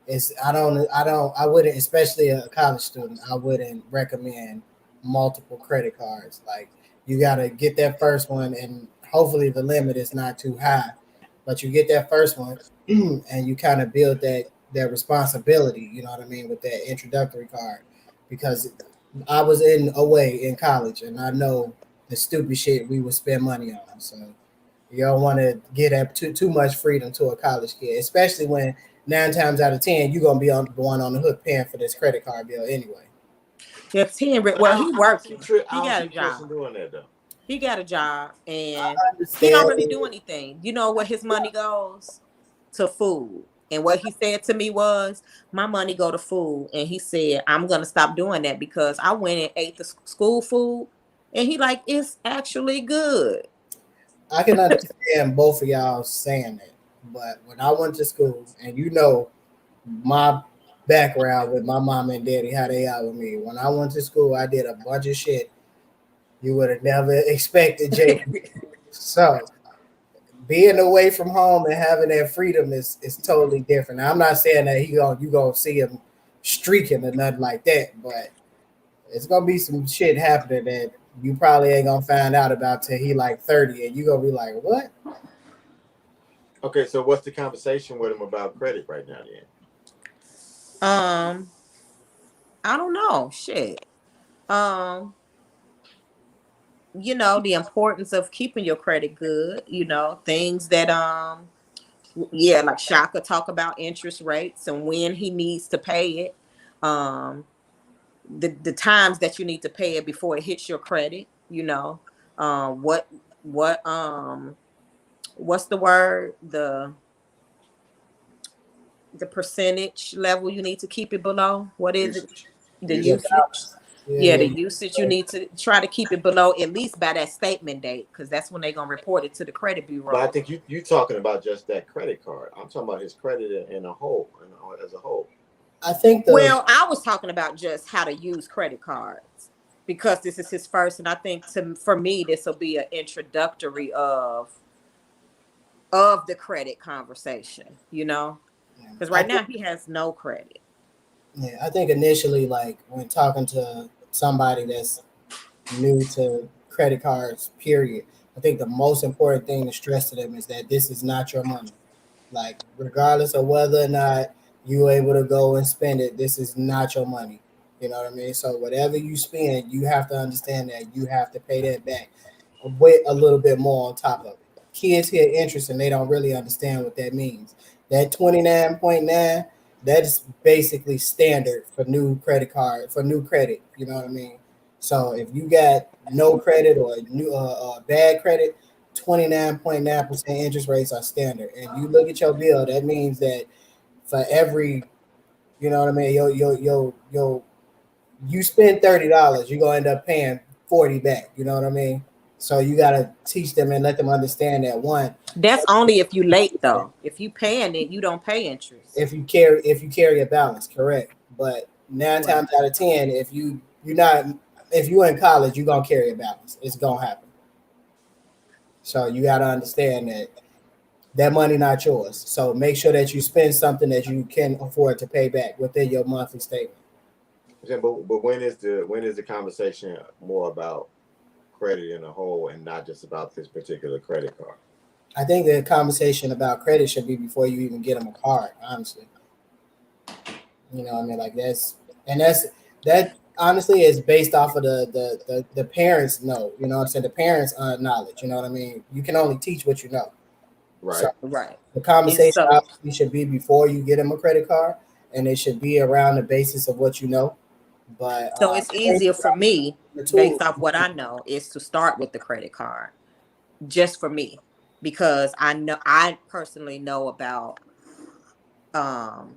I wouldn't, especially a college student, I wouldn't recommend multiple credit cards. Like, you got to get that first one, and hopefully the limit is not too high, but you get that first one and you kind of build that responsibility, you know what I mean, with that introductory card. Because I was in college, and I know the stupid shit we would spend money on. So you don't want to get up too much freedom to a college kid, especially when 9 times out of 10 you're gonna be the one on the hook paying for this credit card bill anyway. Yeah, he works. He got a job. Doing that, though. He got a job, and he don't really do anything. You know what his money goes? To food. And what he said to me was, my money go to food. And he said, I'm gonna stop doing that because I went and ate the school food, and he like, it's actually good. I can understand both of y'all saying that. But when I went to school, and my background with my mom and daddy, how they are with me. When I went to school, I did a bunch of shit you would have never expected, Jake. So being away from home and having that freedom is totally different. Now, I'm not saying that you gonna see him streaking or nothing like that, but it's gonna be some shit happening that you probably ain't gonna find out about till he like 30, and you gonna be like, what? Okay, so what's the conversation with him about credit right now then? I don't know. Shit. Um, the importance of keeping your credit good, things that yeah, like Shaka talk about interest rates and when he needs to pay it. The times that you need to pay it before it hits your credit, what what what's the word? The percentage level you need to keep it below. What is it? Usage. The Usage. usage. Yeah, the Yeah, usage you need to try to keep it below at least by that statement date, because that's when they're gonna report it to the credit But I bureau. think you talking about just that credit card. I'm talking about his credit in a whole, as a whole. I think the Well, I was talking about just how to use credit cards because this is his first, and I think for me this will be an introductory of the credit conversation. Because I right now he has no credit. Yeah, I think initially, like when talking to somebody that's new to credit cards, period, I think the most important thing to stress to them is that this is not your money. Like, regardless of whether or not you're able to go and spend it, this is not your money. You know what I mean? So, whatever you spend, you have to understand that you have to pay that back with a little bit more on top of it. Kids hear interest and they don't really understand what that means. That 29.9, that's basically standard for new credit card, for new credit. You know what I mean? So if you got no credit or new bad credit, 29.9% interest rates are standard. And you look at your bill, that means that for every, you know what I mean, you spend $30, you're gonna end up paying 40 back. You know what I mean? So you gotta teach them and let them understand that one, That's only if you late though. If you paying it, you don't pay interest. if you carry a balance, correct. But nine Right. times out of ten, if you're in college, you're gonna carry a balance. It's gonna happen. So you gotta understand that money not yours. So make sure that you spend something that you can afford to pay back within your monthly statement. But when is the conversation more about credit in a whole and not just about this particular credit card? I think the conversation about credit should be before you even get them a card, honestly. You know what I mean? Like that honestly is based off of the parents know, you know what I'm saying? The parents knowledge, you know what I mean? You can only teach what you know. So Right. Right. the And conversation so obviously should be before you get them a credit card, and it should be around the basis of what you know. But so it's easier for me the tool, based off what I know is to start with the credit card just for me because I personally know about um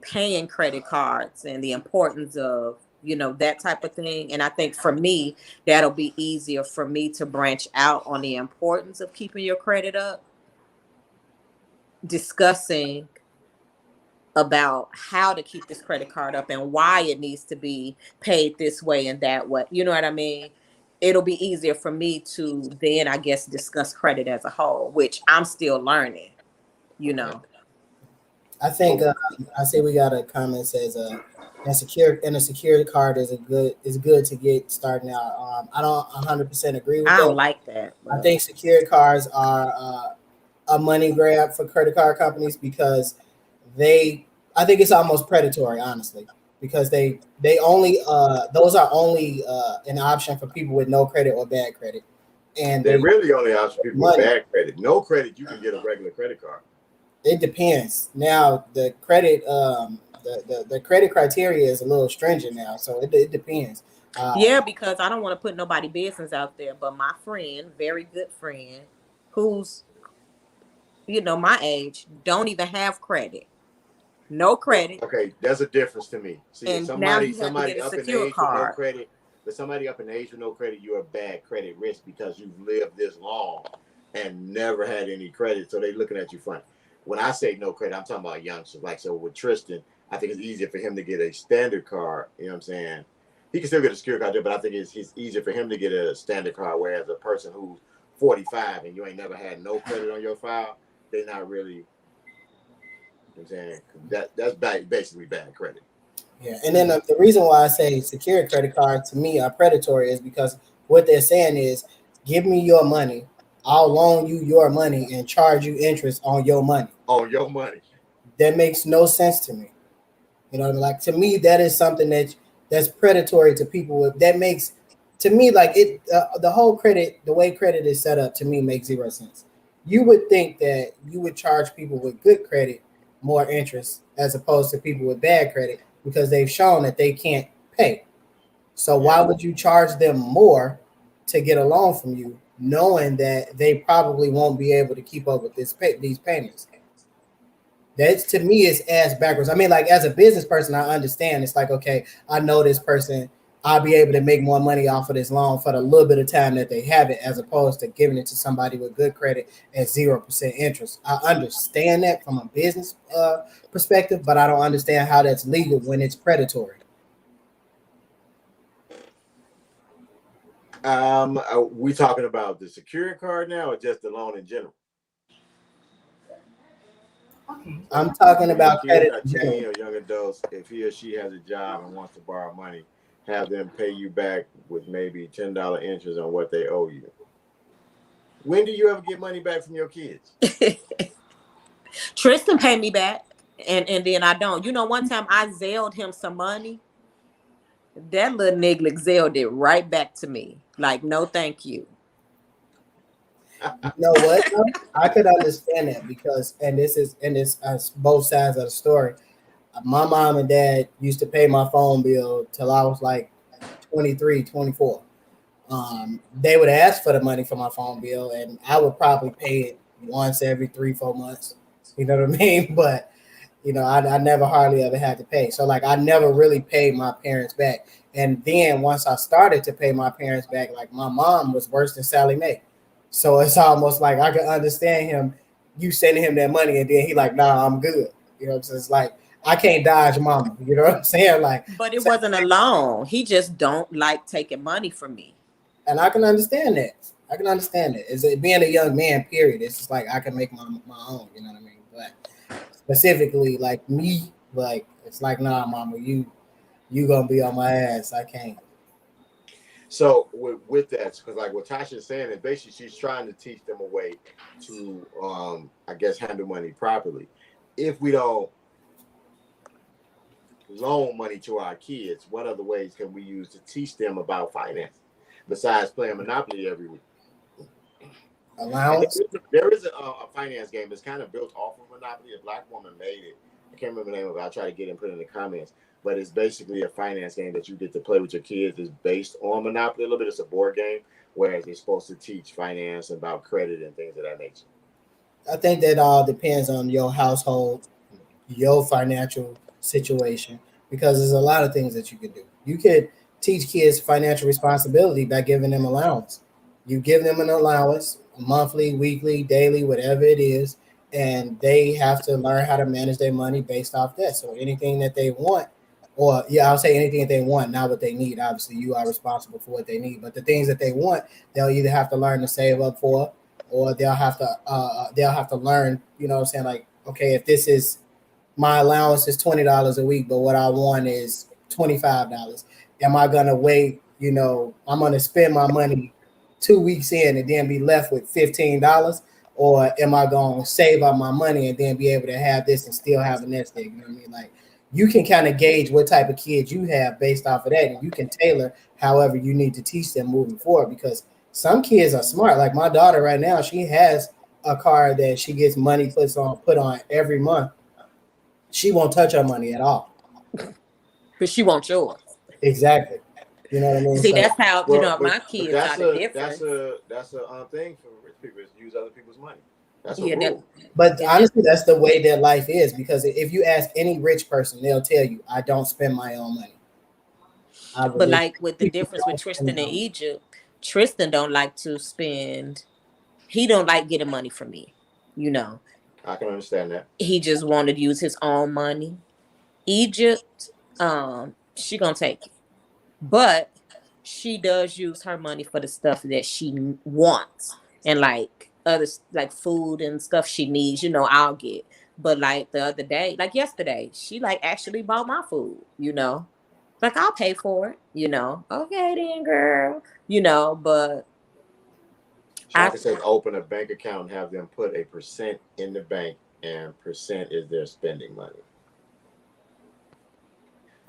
paying credit cards and the importance of that type of thing. And I think for me that'll be easier for me to branch out on the importance of keeping your credit up, discussing about how to keep this credit card up and why it needs to be paid this way and that way, you know what I mean? It'll be easier for me to then I guess discuss credit as a whole, which I'm still learning, you Okay. know. I think I say we got a comment says a security card is good to get starting out. I don't 100% agree with I don't that. like that, I but think security cards are a money grab for credit card companies because they I think it's almost predatory, honestly, because they only those are only an option for people with no credit or bad credit, and They they really only option people with money. bad credit. No credit, you can get a regular credit card. It depends. Now the credit the credit criteria is a little stringent now, so it depends. yeah, because I don't want to put nobody business out there, but my friend, very good friend, who's my age, don't even have credit, no credit, Okay, there's a difference to me. See, if and now somebody he had to get somebody a up in secure age with no card. credit, but somebody up in age with no credit, you're a bad credit risk because you've lived this long and never had any credit, so they're looking at you funny. When I say no credit, I'm talking about youngsters. Like so with Tristan, I think it's easier for him to get a standard card. You know what I'm saying? He can still get a secure card, but I think it's easier for him to get a standard card, whereas a person who's 45 and you ain't never had no credit on your file, they not really. You know what I'm saying that's basically bad credit. Yeah, and then the reason why I say secured credit cards to me are predatory is because what they're saying is, give me your money, I'll loan you your money and charge you interest on your money. On your money. That makes no sense to me. You know what I mean? Like, to me, that is something that's predatory to people. That makes, to me, like it. The whole credit, the way credit is set up, to me makes zero sense. You would think that you would charge people with good credit more interest as opposed to people with bad credit because they've shown that they can't pay. So why would you charge them more to get a loan from you, knowing that they probably won't be able to keep up with these payments? That's, to me, is ass backwards. I mean, like, as a business person, I understand. It's like, okay, I know this person, I'll be able to make more money off of this loan for the little bit of time that they have it, as opposed to giving it to somebody with good credit at 0% interest. I understand that from a business perspective, but I don't understand how that's legal when it's predatory. Are we talking about the secured card now or just the loan in general? I'm talking about credit in teen general. or young adults, if he or she has a job and wants to borrow money, have them pay you back with maybe $10 interest on what they owe you. When do you ever get money back from your kids? Tristan paid me back, and then I don't. You know, one time I Zelled him some money. That little nigga Zelled it right back to me. Like, no, thank you. You know what? I could understand that because, and this is both sides of the story. My mom and dad used to pay my phone bill till I was like 23, 24. They would ask for the money for my phone bill, and I would probably pay it once every 3-4 months. You know what I mean? But you know, I never hardly ever had to pay. So like, I never really paid my parents back. And then once I started to pay my parents back, like, my mom was worse than Sally Mae. So it's almost like I can understand him, you sending him that money, and then he like, nah, I'm good. You know what I'm saying? It's like, I can't dodge mama. You know what I'm saying? Like, But it wasn't a loan. He just don't like taking money from me. and I can understand that. I can understand it. Is it being a young man, period? It's just like I can make my own, you know what I mean? But specifically, like me, like, it's like, nah, mama, you gonna be on my ass. I can't. So with that, because like what Tasha's saying is basically she's trying to teach them a way to, I guess, handle money properly. If we don't loan money to our kids, what other ways can we use to teach them about finance besides playing Monopoly every week? Allowance. There is a finance game that's kind of built off of Monopoly. A black woman made it. I can't remember the name of it. I'll try to get it and put it in the comments. But it's basically a finance game that you get to play with your kids. It's based on Monopoly a little bit. It's a board game, whereas it's supposed to teach finance about credit and things of that nature. I think that all depends on your household, your financial situation, because there's a lot of things that you can do. You could teach kids financial responsibility by giving them allowance. You give them an allowance, monthly, weekly, daily, whatever it is, and they have to learn how to manage their money based off that. So anything that they want, or yeah, I'll say anything that they want, not what they need. Obviously, you are responsible for what they need, but the things that they want, they'll either have to learn to save up for, or they'll have to learn. You know what I'm saying? Like, okay, if this is my allowance is $20 a week, but what I want is $25. Am I gonna wait? You know, I'm gonna spend my money 2 weeks in and then be left with $15, or am I gonna save up my money and then be able to have this and still have a nest egg? You know what I mean? Like, you can kind of gauge what type of kids you have based off of that, and you can tailor however you need to teach them moving forward. Because some kids are smart. Like my daughter right now, she has a card that she gets money put on every month. She won't touch her money at all. But she wants yours. Exactly. You know what I mean? See, So, that's how, you know, my kids that's are the difference. that's a thing for rich people is use other people's money. That's a Yeah, rule. but honestly, that's the way their life is. Because if you ask any rich person, they'll tell you, "I don't spend my own money." But like with the difference with Tristan and Egypt, Tristan don't like to spend. He don't like getting money from me. You know, I can understand that. he just wanted to use his own money. Egypt, she gonna take it, but she does use her money for the stuff that she wants. and like other like food and stuff she needs, I'll get. But like the other day, like yesterday, she like actually bought my food, like I'll pay for it, okay then girl, but I Shaka says open a bank account and have them put a percent in the bank, and percent is their spending money.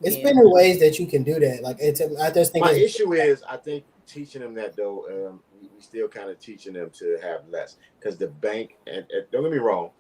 It's yeah. been in ways that you can do that. Like I just think My it's issue is, I think teaching them that though, we still kind of teaching them to have less, because the bank, and don't get me wrong,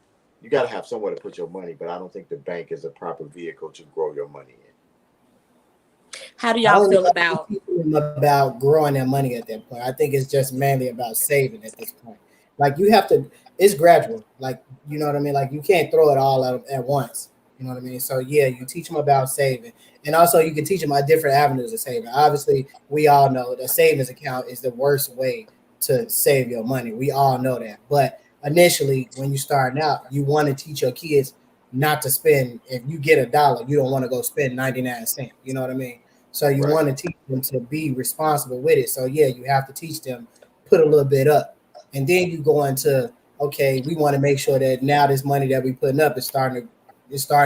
you got to have somewhere to put your money, but I don't think the bank is a proper vehicle to grow your money in. How do I y'all don't feel know about about growing their money at that point. I think it's just mainly about saving at this point. Like you have to, it's gradual. Like you know what I mean. Like you can't throw it all out at once. You know what I mean. So yeah, you teach them about saving, and also you can teach them about different avenues of saving. Obviously, we all know the savings account is the worst way to save your money. We all know that. But initially, when you're starting out, you want to teach your kids not to spend. If you get $1, you don't want to go spend 99 cents. You know what I mean. So you Right. want to teach them to be responsible with it. So yeah, you have to teach them put a little bit up, and then you go into okay, we want to make sure that now this money that we putting up is starting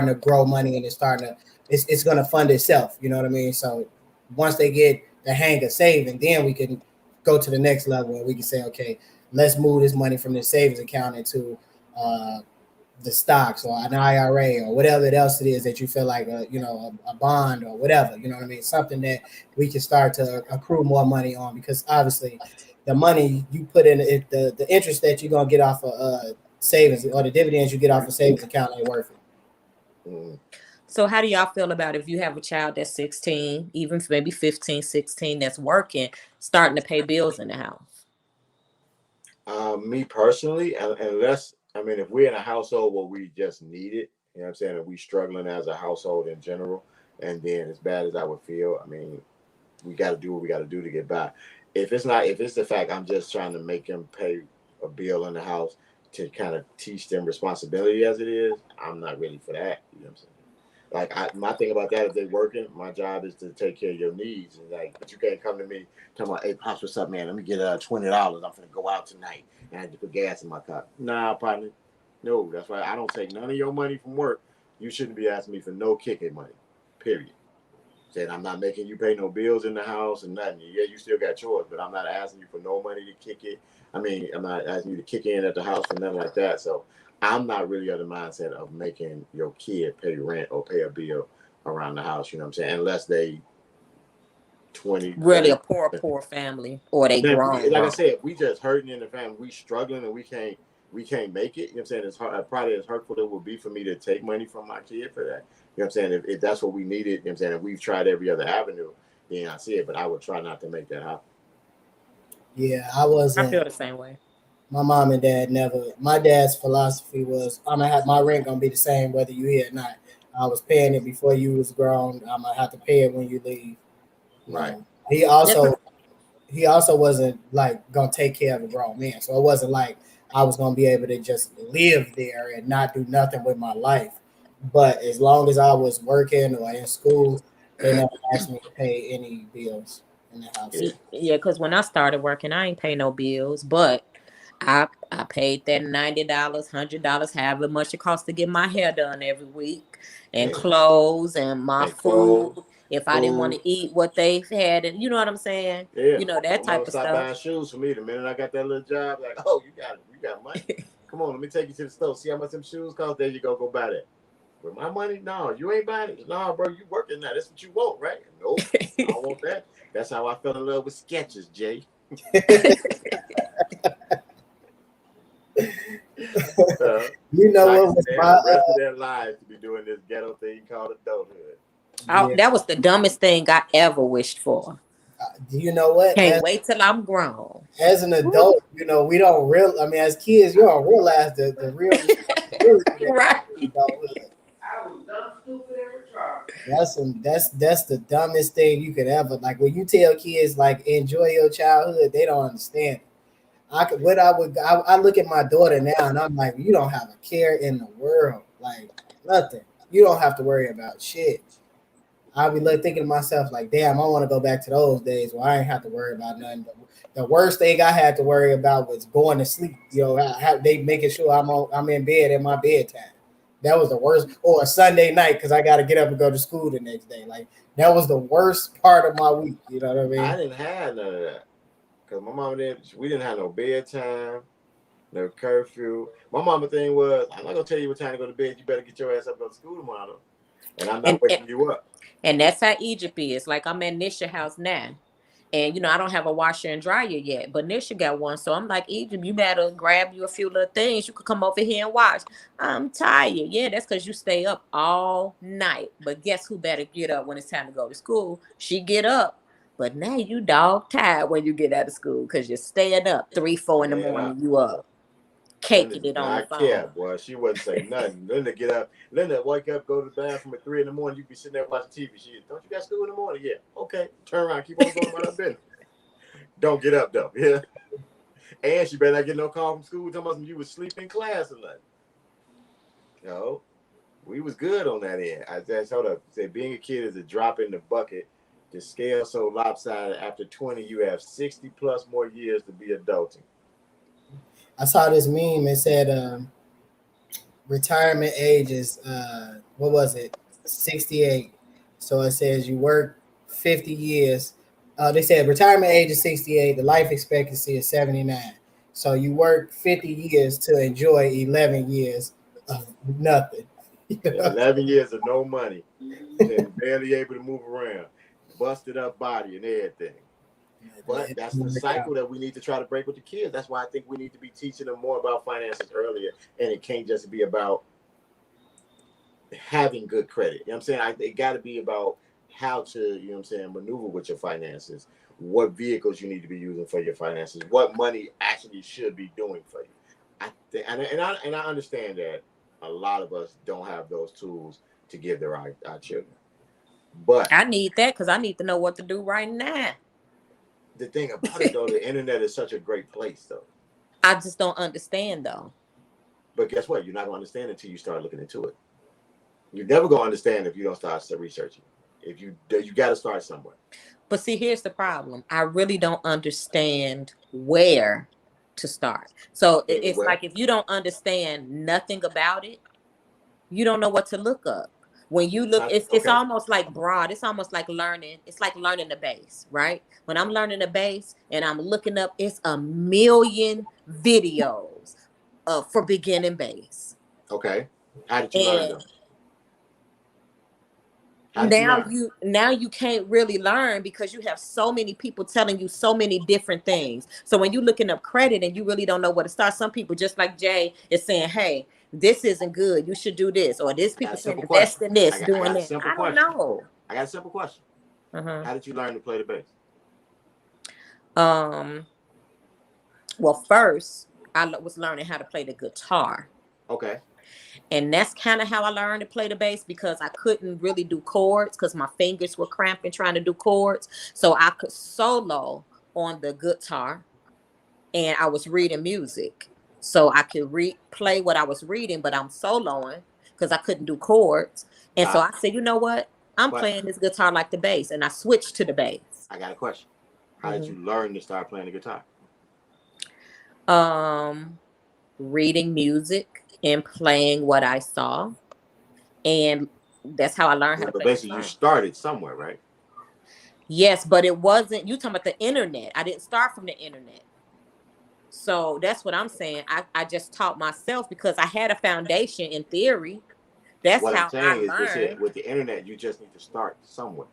to grow money and it's going to fund itself. You know what I mean? So once they get the hang of saving, then we can go to the next level and we can say, okay, let's move this money from the savings account into uh, the stocks or an IRA or whatever else it is that you feel like a bond or whatever, you know what I mean? Something that we can start to accrue more money on, because obviously the money you put in it, the interest that you're gonna get off of savings or the dividends you get off a savings account ain't worth it. Mm. So how do y'all feel about if you have a child that's 16, even maybe 15, 16, that's working, starting to pay bills in the house? Me personally, unless, I mean, if we're in a household where we just need it, you know what I'm saying, and we struggling as a household in general, and then as bad as I would feel, I mean, we got to do what we got to do to get by. If it's the fact I'm just trying to make them pay a bill in the house to kind of teach them responsibility as it is, I'm not really for that. You know what I'm saying? Like my thing about that, if they're working, my job is to take care of your needs. And like, but you can't come to me talking about, hey, Pops, what's up, man? Let me get $20. I'm gonna go out tonight and I have to put gas in my car. Nah, partner. No, that's why I don't take none of your money from work. You shouldn't be asking me for no kicking money. Period. Said I'm not making you pay no bills in the house and nothing. Yeah, you still got yours, but I'm not asking you for no money to kick it. I mean, I'm not asking you to kick in at the house or nothing like that. So I'm not really of the mindset of making your kid pay rent or pay a bill around the house. You know what I'm saying? Unless they 20, Really 30. a poor family, or they Then, grown. like I said, if we just hurting in the family, we struggling and we can't make it. You know what I'm saying? It's hard, probably as hurtful it would be for me to take money from my kid for that. You know what I'm saying? If that's what we needed, you know what I'm saying, if we've tried every other avenue, then I see it. But I would try not to make that happen. Yeah, I feel the same way. my mom and dad never. My dad's philosophy was, I'm gonna have my rent gonna be the same whether you here or not. I was paying it before you was grown. I'm gonna have to pay it when you leave. Right. He also wasn't like gonna take care of a grown man, so it wasn't like I was gonna be able to just live there and not do nothing with my life. But as long as I was working or in school, they never asked me to pay any bills in the house. Yeah, because when I started working, I ain't pay no bills, but I paid that $90, $100, however much it costs to get my hair done every week, and Yeah. clothes and my And clothes, food. If I didn't want food. to eat what they've had, and you know what I'm saying, Yeah. that My mama type of stopped stuff. buying shoes for me the minute I got that little job. Like, oh, you got money. Come on, let me take you to the store. See how much them shoes cost. There you go buy that. With my money, no, you ain't buying it. No, bro, you working now. That's what you want, right? Nope, I don't want that. That's how I fell in love with Skechers, Jay. You know what was the my rest of their lives to be doing this ghetto thing called adulthood. That was the dumbest thing I ever wished for. do you know what? Can't wait till I'm grown. As an adult, we don't real. I mean, as kids, you don't realize the real responsibility Right. of adulthood. I was dumb, stupid, and retarded. That's the dumbest thing you could ever, like, when you tell kids like enjoy your childhood, they don't understand. I look at my daughter now and I'm like, you don't have a care in the world, like nothing. You don't have to worry about shit. I'll be thinking to myself like, damn, I want to go back to those days where I ain't have to worry about nothing. The worst thing I had to worry about was going to sleep. They making sure I'm in bed at my bedtime. That was the worst. Or a Sunday night because I got to get up and go to school the next day. Like that was the worst part of my week. You know what I mean? I didn't have none of that because my mom we didn't have no bedtime, no curfew. My mama thing was, I'm not gonna tell you what time to go to bed. You better get your ass up and go to school tomorrow, and I'm not waking you up. And that's how Egypt is. Like I'm at Nisha house now. And I don't have a washer and dryer yet, but Nisha got one. So I'm like, Egypt, you better grab you a few little things. You could come over here and wash. I'm tired. Yeah, that's because you stay up all night. But guess who better get up when it's time to go to school? She get up. But now you dog tired when you get out of school because you're staying up 3, 4 in the morning. You up. Caking it on the phone. Yeah, boy, she wouldn't say nothing. Linda get up. Linda wake up, go to the bathroom at 3 in the morning. You be sitting there watching TV. Don't you got school in the morning? Yeah. Okay. Turn around. Keep on going about her business. Don't get up though. Yeah. And she better not get no call from school talking about you was sleeping in class or nothing. We was good on that end. I just hold up. Say being a kid is a drop in the bucket. The scale so lopsided. After 20, you have 60 plus more years to be adulting. I saw this meme. It said retirement age is what was it? 68. So it says you work 50 years. They said retirement age is 68. The life expectancy is 79. So you work 50 years to enjoy 11 years of nothing. 11 years of no money and barely able to move around, busted up body and everything. But that's the cycle that we need to try to break with the kids. That's why I think we need to be teaching them more about finances earlier. And it can't just be about having good credit. You know what I'm saying? It got to be about how to, maneuver with your finances, what vehicles you need to be using for your finances, what money actually should be doing for you. I understand that a lot of us don't have those tools to give our children. But I need that because I need to know what to do right now. The thing about it, though, the internet is such a great place, though. I just don't understand, though. But guess what? You're not going to understand until you start looking into it. You're never going to understand if you don't start researching. If you got to start somewhere. But see, here's the problem. I really don't understand where to start. So it's like if you don't understand nothing about it, you don't know what to look up. When you look, it's almost like broad. It's almost like learning. It's like learning the bass, right? When I'm learning the bass and I'm looking up, it's a million videos for beginning bass. Okay. How did you learn them? Now you can't really learn because you have so many people telling you so many different things. So when you're looking up credit and you really don't know where to start, some people, just like Jay, is saying, hey, this isn't good. You should do this. Or this people saying invest in this, doing that. I don't know. I got a simple question. How did you learn to play the bass? Well, first, I was learning how to play the guitar. Okay. And that's kind of how I learned to play the bass because I couldn't really do chords because my fingers were cramping trying to do chords. So I could solo on the guitar and I was reading music. So I could play what I was reading, but I'm soloing because I couldn't do chords. And so I said, you know what? I'm playing this guitar like the bass. And I switched to the bass. I got a question. How did you learn to start playing the guitar? Reading music and playing what I saw. And that's how I learned how to play. But basically you started somewhere, right? Yes, but it wasn't, you talking about the internet. I didn't start from the internet. So that's what I'm saying. I just taught myself because I had a foundation in theory. That's what how I learned. With the internet, you just need to start somewhere.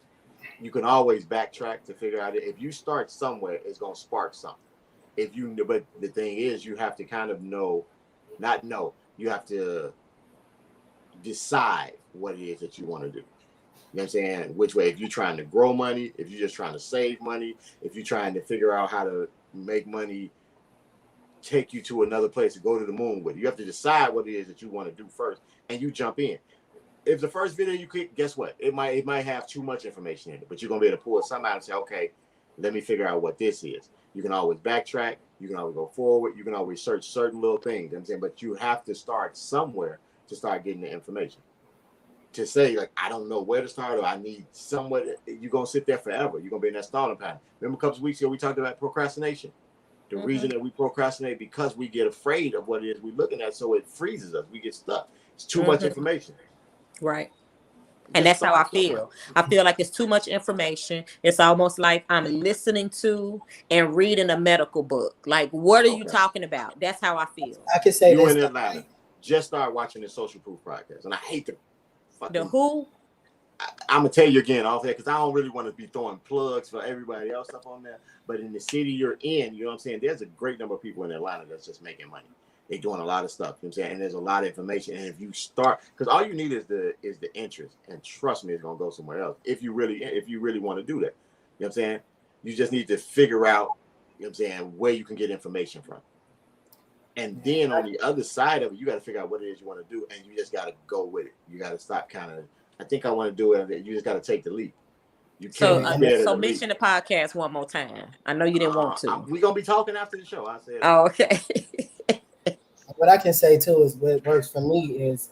You can always backtrack to figure out if you start somewhere, it's going to spark something. But the thing is, you have to kind of you have to decide what it is that you want to do. You know what I'm saying? Which way, if you're trying to grow money, if you're just trying to save money, if you're trying to figure out how to make money take you to another place to go to the moon with. You have to decide what it is that you want to do first, and you jump in. If the first video you click, guess what? It might have too much information in it, but you're gonna be able to pull something out and say, okay, let me figure out what this is. You can always backtrack. You can always go forward. You can always search certain little things. You know what I'm saying, but you have to start somewhere to start getting the information. to say like I don't know where to start or I need somewhere. You're gonna sit there forever. You're gonna be in that stalling pattern. Remember a couple of weeks ago we talked about procrastination. The reason that we procrastinate because we get afraid of what it is we're looking at, so it freezes us. We get stuck. It's too much information. Right. And that's how I feel. I feel like it's too much information. It's almost like I'm listening to and reading a medical book. Like, what are you talking about? That's how I feel. I can say you this. in Atlanta just start watching the Social Proof podcast, and I hate the who. I'm gonna tell you again off there because I don't really want to be throwing plugs for everybody else up on there. But in the city you're in, you know what I'm saying? There's a great number of people in Atlanta that's just making money. They're doing a lot of stuff, you know what I'm saying? And there's a lot of information. And if you start, because all you need is the interest, and trust me, it's gonna go somewhere else. If you really want to do that, you know what I'm saying? You just need to figure out, you know what I'm saying, where you can get information from. And then on the other side of it, you got to figure out what it is you want to do, and you just got to go with it. You got to stop kind of. I think I want to do it. You just got to take the leap. You can't. So mention the podcast one more time. I know you didn't want to. We're gonna be talking after the show. I said. Oh, okay. What I can say too is what works for me is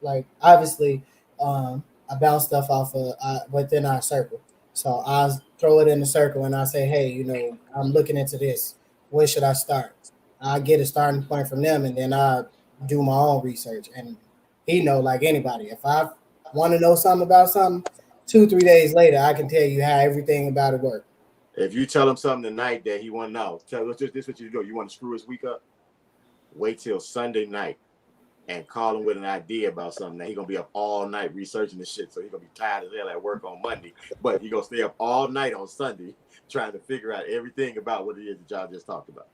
like obviously I bounce stuff off of within our circle. So I throw it in the circle and I say, hey, you know, I'm looking into this. Where should I start? I get a starting point from them, and then I do my own research. And he know, like anybody, if I want to know something about something, 2-3 days later, I can tell you how everything about it works. If you tell him something tonight that he want to know, tell us this what you do. You want to screw his week up? Wait till Sunday night and call him with an idea about something. Now he's gonna be up all night researching this shit, so he's gonna be tired as hell at work on Monday. But he's gonna stay up all night on Sunday trying to figure out everything about what it is that y'all just talked about.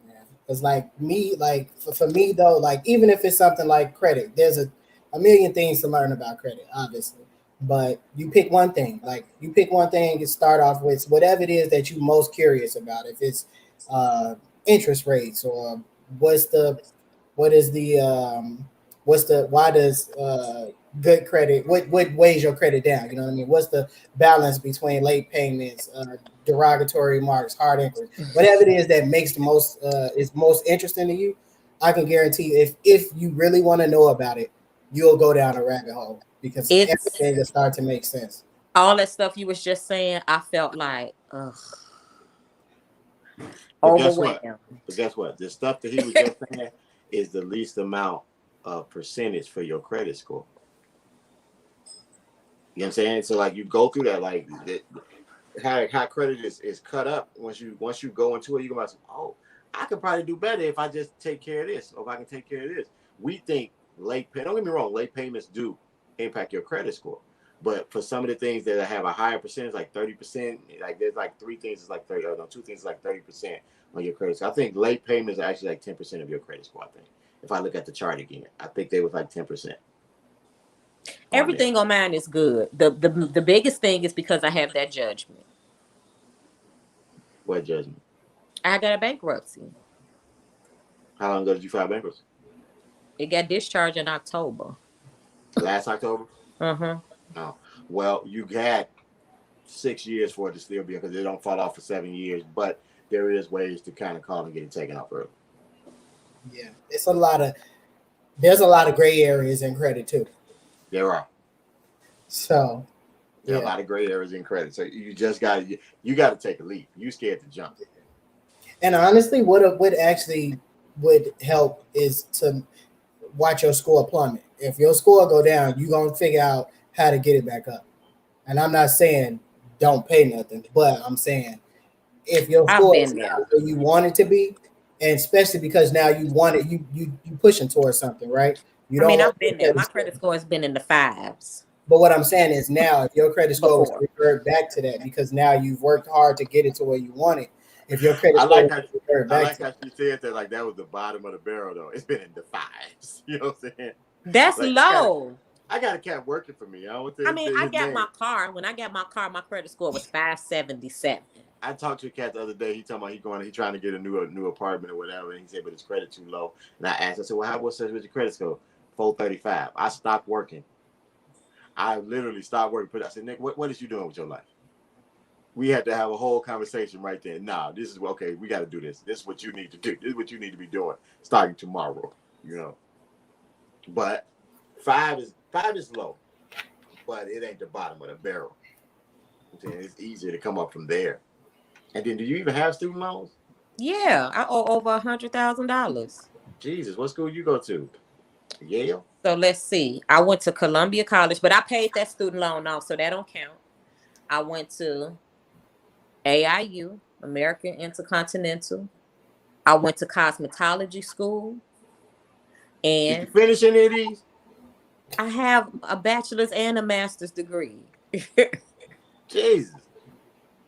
Yeah. It's like me, like for me though, like even if it's something like credit, there's a million things to learn about credit, obviously. But you pick one thing, and start off with whatever it is that you're most curious about. If it's interest rates or why does good credit, what weighs your credit down? You know what I mean? What's the balance between late payments, derogatory remarks, hard inquiry, whatever it is that makes the most is most interesting to you? I can guarantee if you really want to know about it, you'll go down a rabbit hole because everything will start to make sense. All that stuff you was just saying, I felt like, ugh. But guess what? The stuff that he was just saying is the least amount of percentage for your credit score. You know what I'm saying? So like you go through that, like how credit is cut up once you go into it, you go like, oh, I could probably do better if I just take care of this, or if I can take care of this. We think don't get me wrong, late payments do impact your credit score. But for some of the things that have a higher percentage, like 30%, like there's like 3 things is like 30, no, 2 things is like 30% on your credit score. I think late payments are actually like 10% of your credit score, I think. If I look at the chart again, I think they was like 10%. Everything on mine is good. The biggest thing is because I have that judgment. What judgment? I got a bankruptcy. How long ago did you file bankruptcy? It got discharged in October. Last October? Uh-huh. Oh, well, you had 6 years for it to still be, because they don't fall off for 7 years, but there is ways to kind of call and get it taken off early. Yeah, there's a lot of gray areas in credit too. There are. So there are a lot of gray areas in credit. So you just got to take a leap. You scared to jump. And honestly, what actually would help is to watch your score plummet. If your score go down, you're gonna figure out how to get it back up. And I'm not saying don't pay nothing, but I'm saying if your score is not where you want it to be, and especially because now you want it, you pushing towards something, right? I've been there. My credit score has been in the 5s. But what I'm saying is now, if your credit score was revert back to that, because now you've worked hard to get it to where you want it. If your credit score revert back, I like how she said that, like that was the bottom of the barrel, though. It's been in the 5s. You know what I'm saying? That's like, low. I got a cat working for me. I got my car. When I got my car, my credit score was 577. I talked to a cat the other day. He talking about he's trying to get a new apartment or whatever. And he said, but his credit too low. And I asked, I said, well, what's with your credit score? 435. I stopped working. I literally stopped working. I said, Nick, what is you doing with your life? We had to have a whole conversation right there. Nah, this is okay. We got to do this. This is what you need to do. This is what you need to be doing starting tomorrow. You know. But 5 is low. but it ain't the bottom of the barrel. I'm saying it's easier to come up from there. And then, do you even have student loans? Yeah, I owe over $100,000. Jesus, what school you go to? Yale? So let's see. I went to Columbia College, but I paid that student loan off, so that don't count. I went to AIU, American Intercontinental. I went to cosmetology school, Did you and finish any of these? I have a bachelor's and a master's degree. Jesus.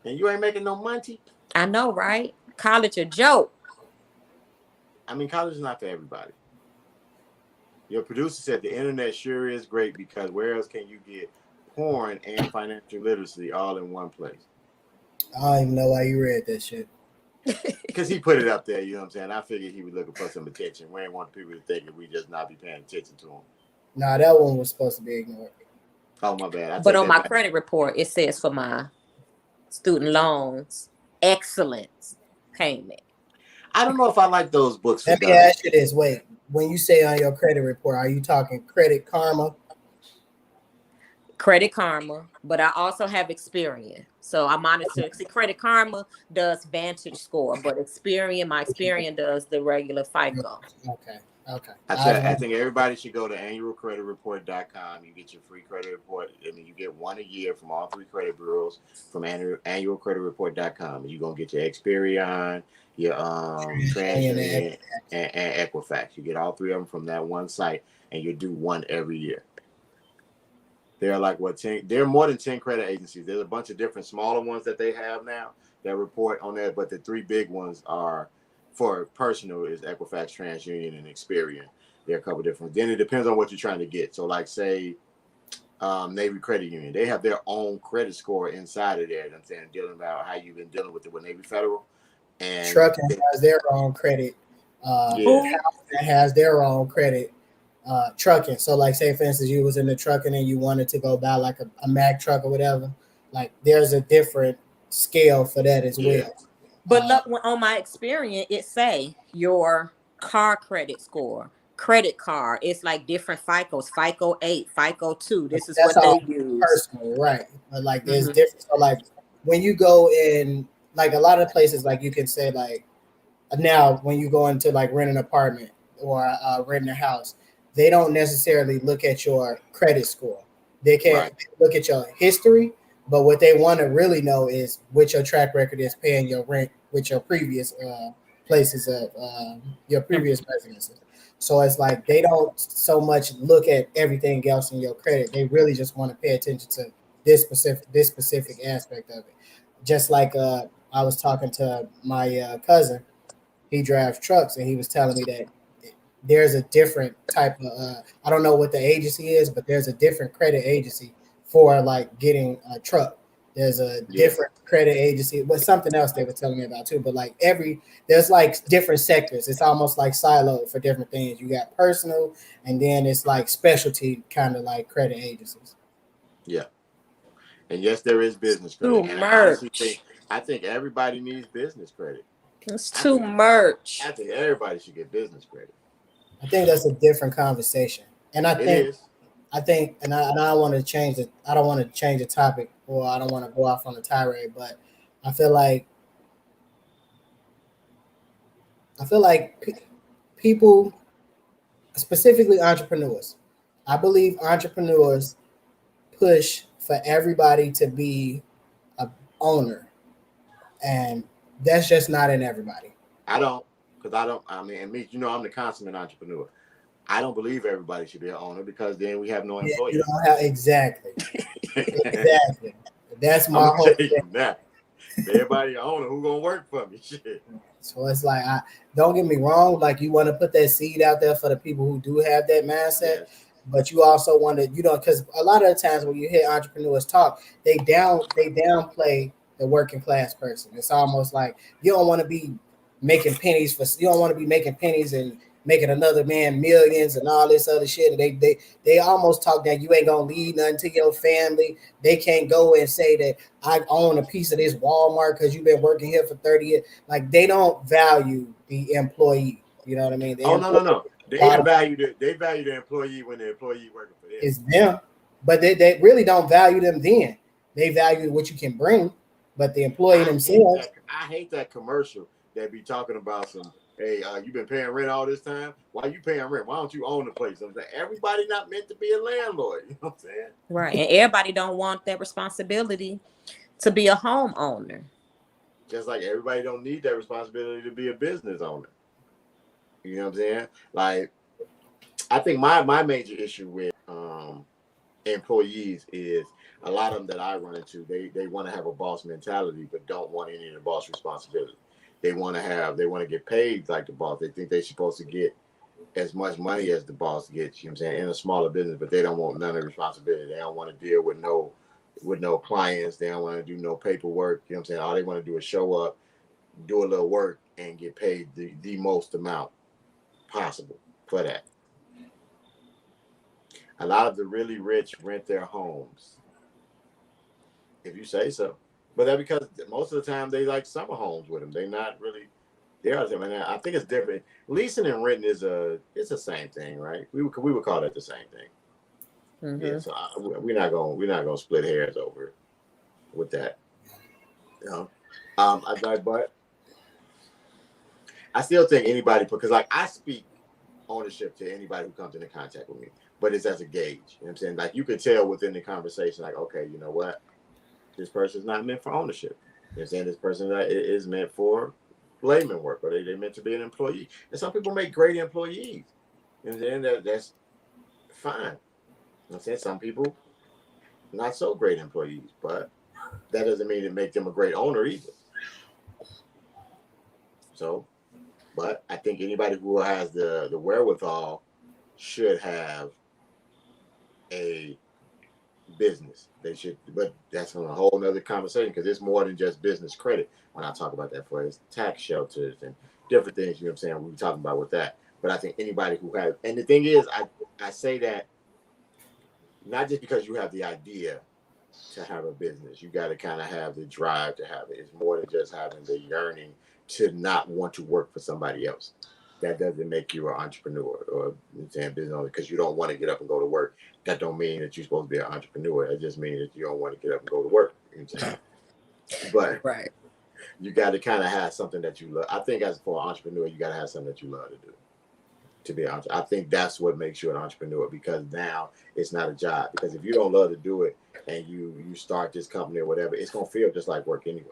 And you ain't making no money? I know, right? College a joke. I mean, college is not for everybody. Your producer said the internet sure is great because where else can you get porn and financial literacy all in one place? I don't even know why you read that shit. Because he put it up there, you know what I'm saying? I figured he was looking for some attention. We ain't want people to think that we just not be paying attention to him. Nah, that one was supposed to be ignored. Oh, my bad. But on my credit report, it says for my student loans, excellent payment. I don't know if I like those books. Let me ask you this. Wait, when you say on your credit report, are you talking Credit Karma? Credit Karma, but I also have Experian. So I monitor. See, Credit Karma does Vantage Score, but Experian, my Experian does the regular FICO. Okay. I think everybody should go to annualcreditreport.com. You get your free credit report. I mean, you get one a year from all three credit bureaus from annualcreditreport.com. And you're going to get your Experian, your TransUnion, and Equifax. You get all three of them from that one site, and you do one every year. They're like, 10? There are more than 10 credit agencies. There's a bunch of different smaller ones that they have now that report on that, but the three big ones are for personal is Equifax, TransUnion, and Experian. There are a couple different. Then it depends on what you're trying to get. So, like, say, Navy Credit Union, they have their own credit score inside of there. I'm saying, dealing about how you've been dealing with it with Navy Federal. And Trucking has their own credit. Has their own credit. Trucking. So, like, say for instance, you was in the trucking and you wanted to go buy like a Mack truck or whatever. Like, there's a different scale for that as well. But look, on my Experian, it say your car credit score, credit card. It's like different FICOs, FICO 8, FICO 2. This is what they use. Personal, right? But like, there's different. So, like, when you go in, like a lot of places, like you can say, like, now when you go into like rent an apartment or renting a house, they don't necessarily look at your credit score. They can't look at your history, but what they want to really know is what your track record is paying your rent with your previous places of your previous residences. So it's like they don't so much look at everything else in your credit. They really just want to pay attention to this specific aspect of it. Just like I was talking to my cousin, he drives trucks, and he was telling me that there's a different type of I don't know what the agency is, but there's a different credit agency for like getting a truck. There's a different credit agency, but something else they were telling me about too. But like there's like different sectors. It's almost like siloed for different things. You got personal, and then it's like specialty kind of like credit agencies. Yeah. And yes, there is business credit. And I think everybody needs business credit. It's too much. I think everybody should get business credit. I think that's a different conversation, and I think, and I don't want to change it. I don't want to change the topic, or I don't want to go off on a tirade. But I feel like people, specifically entrepreneurs, I believe entrepreneurs push for everybody to be a owner, and that's just not in everybody. I mean, and me, I'm the consummate entrepreneur. I don't believe everybody should be an owner because then we have no employees. You don't have, exactly. That's my whole thing. Everybody an owner, who gonna work for me? Shit. So it's like, don't get me wrong. Like, you want to put that seed out there for the people who do have that mindset, but you also want to, because a lot of the times when you hear entrepreneurs talk, they downplay the working class person. It's almost like you don't want to be making pennies and making another man millions and all this other shit. They almost talk that you ain't gonna leave nothing to your family. They can't go and say that I own a piece of this Walmart because you've been working here for 30 years. Like, they don't value the employee. You know what I mean? No. They value the employee when the employee working for them. It's them. but they really don't value them then. They value what you can bring, but the employee themselves. I hate that commercial that be talking about some. Hey, you been paying rent all this time? Why you paying rent? Why don't you own the place? I'm saying everybody not meant to be a landlord. You know what I'm saying? Right. And everybody don't want that responsibility to be a homeowner. Just like everybody don't need that responsibility to be a business owner. You know what I'm saying? Like, I think my major issue with employees is a lot of them that I run into, they want to have a boss mentality, but don't want any of the boss responsibility. They want to get paid like the boss. They think they're supposed to get as much money as the boss gets, you know what I'm saying, in a smaller business, but they don't want none of the responsibility. They don't want to deal with no clients. They don't want to do no paperwork. You know what I'm saying? All they want to do is show up, do a little work, and get paid the most amount possible for that. A lot of the really rich rent their homes, if you say so. But that's because most of the time they like summer homes with them. They're not really there. I mean, I think it's different. Leasing and renting it's the same thing, right? We would call that the same thing. Mm-hmm. Yeah. So we're not gonna split hairs over with that. You know, but I still think anybody, because like I speak ownership to anybody who comes into contact with me, but it's as a gauge. You know what I'm saying? Like you can tell within the conversation, like, okay, you know what? This person's not meant for ownership. You know what I'm saying? This person is meant for layman work, or they're meant to be an employee. And some people make great employees. You know what I'm saying? That's fine. You know what I'm saying? Some people, not so great employees, but that doesn't mean it make them a great owner either. So, but I think anybody who has the wherewithal should have a business. They should, but that's on a whole nother conversation because it's more than just business credit. When I talk about that, for it's tax shelters and different things, you know what I'm saying? We're talking about with that. But I think anybody who has, and the thing is, I say that not just because you have the idea to have a business, you got to kind of have the drive to have it. It's more than just having the yearning to not want to work for somebody else. That doesn't make you an entrepreneur or business owner because you don't want to get up and go to work. That don't mean that you're supposed to be an entrepreneur. That just means that you don't want to get up and go to work. You know what I'm saying? But right. You got to kind of have something that you love. I think as for an entrepreneur, you got to have something that you love to do. To be honest, I think that's what makes you an entrepreneur because now it's not a job. Because if you don't love to do it and you start this company or whatever, it's gonna feel just like work anyway.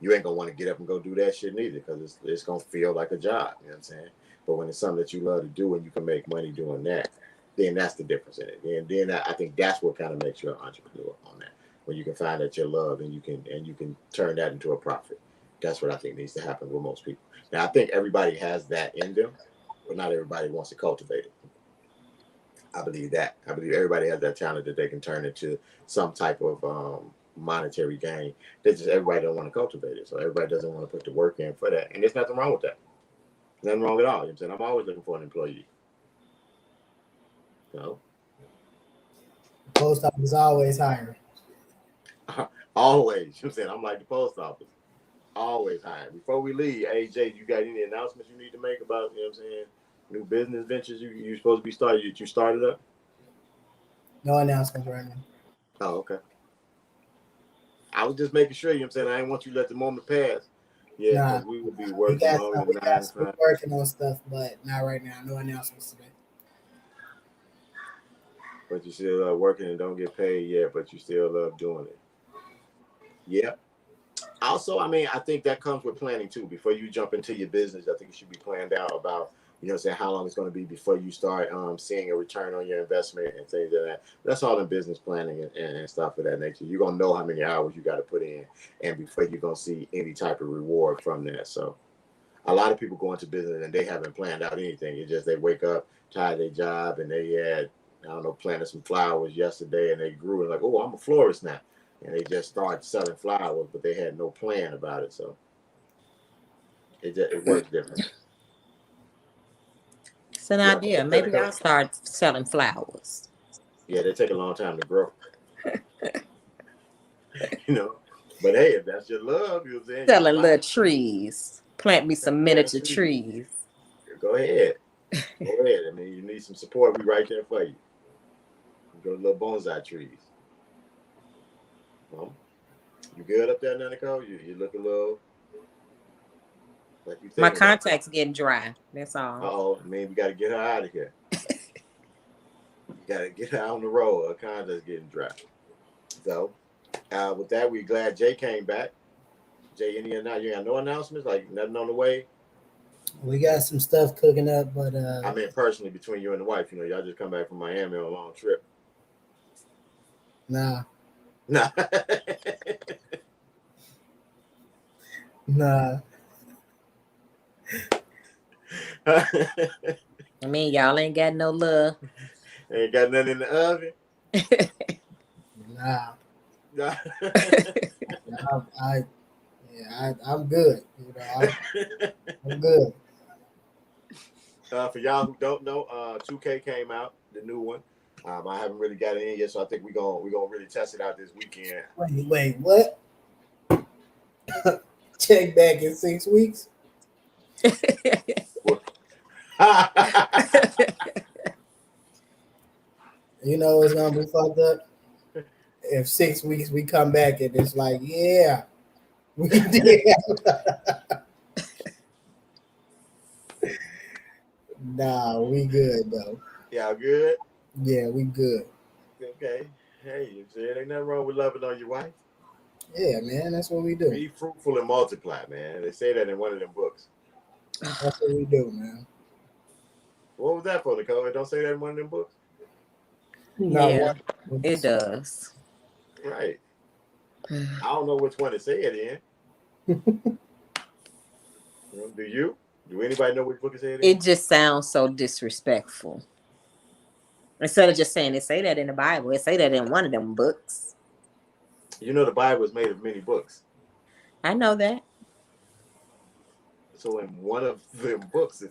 You ain't gonna want to get up and go do that shit neither because it's gonna feel like a job. You know what I'm saying? But when it's something that you love to do and you can make money doing that, then that's the difference in it. And then I think that's what kind of makes you an entrepreneur on that. When you can find that your love and you can turn that into a profit. That's what I think needs to happen with most people. Now I think everybody has that in them, but not everybody wants to cultivate it. I believe that. I believe everybody has that talent that they can turn into some type of monetary gain. They just everybody don't want to cultivate it. So everybody doesn't want to put the work in for that. And there's nothing wrong with that. Nothing wrong at all. You know what I'm saying? I'm always looking for an employee. So Post office is always hiring. Always. You know what I'm saying? I'm like the post office. Always hiring. Before we leave, AJ, you got any announcements you need to make about, you know what I'm saying, new business ventures you supposed to be started? You started up? No announcements right now. Oh, okay. I was just making sure, you know what I'm saying? I didn't want you to let the moment pass. Yeah, because we would be working longer than 9 to 5. Working on stuff, but not right now. No announcements today. But you still working and don't get paid yet, but you still love doing it. Yeah. Also, I mean, I think that comes with planning too. Before you jump into your business, I think it should be planned out about, you know, saying how long it's going to be before you start seeing a return on your investment and things like that. That's all in business planning and stuff of that nature. You're going to know how many hours you got to put in and before you're going to see any type of reward from that. So a lot of people go into business and they haven't planned out anything. It's just they wake up, tired of their job, and they had, I don't know, planted some flowers yesterday and they grew and like, oh, I'm a florist now. And they just started selling flowers, but they had no plan about it. So it works different. It's an idea. Maybe I'll start selling flowers. Yeah, they take a long time to grow. You know, but hey, if that's your love, you know what I'm saying? Selling little trees. Plant me some miniature trees. Go ahead. Go ahead. I mean, you need some support. We right there for you. those little bonsai trees. You good up there, Nicole? You look a little like you My thinking about. contacts getting dry. That's all. Uh-oh, I mean, we got to get her out of here. You got to get her on the road. Her contact's getting dry. So, with that, we're glad Jay came back. Jay, you got no announcements? Like, nothing on the way? We got some stuff cooking up, but I mean, personally, between you and the wife, y'all just come back from Miami on a long trip. nah. Nah. Nah. I mean, y'all ain't got no love. Ain't got nothing in the oven? Nah. Nah. I'm good. I'm good. For y'all who don't know, 2K came out, the new one. I haven't really got it in yet, so I think we're gonna really test it out this weekend. Wait, what? Check back in 6 weeks. You know what's gonna be fucked up? If 6 weeks we come back and it's like, yeah, we did. Nah, we good though. Y'all good? Yeah, we good. Okay. Hey, you said ain't nothing wrong with loving on your wife. Yeah, man, that's what we do. Be fruitful and multiply, man. They say that in one of them books. That's what we do, man. What was that for, Nicole? It don't say that in one of them books? Yeah, it does. Right. I don't know which one it said in. Do you? Do anybody know which book it said in? It just sounds so disrespectful. Instead of just saying it say that in the Bible, it say that in one of them books. You know the Bible is made of many books. I know that. So in one of them books,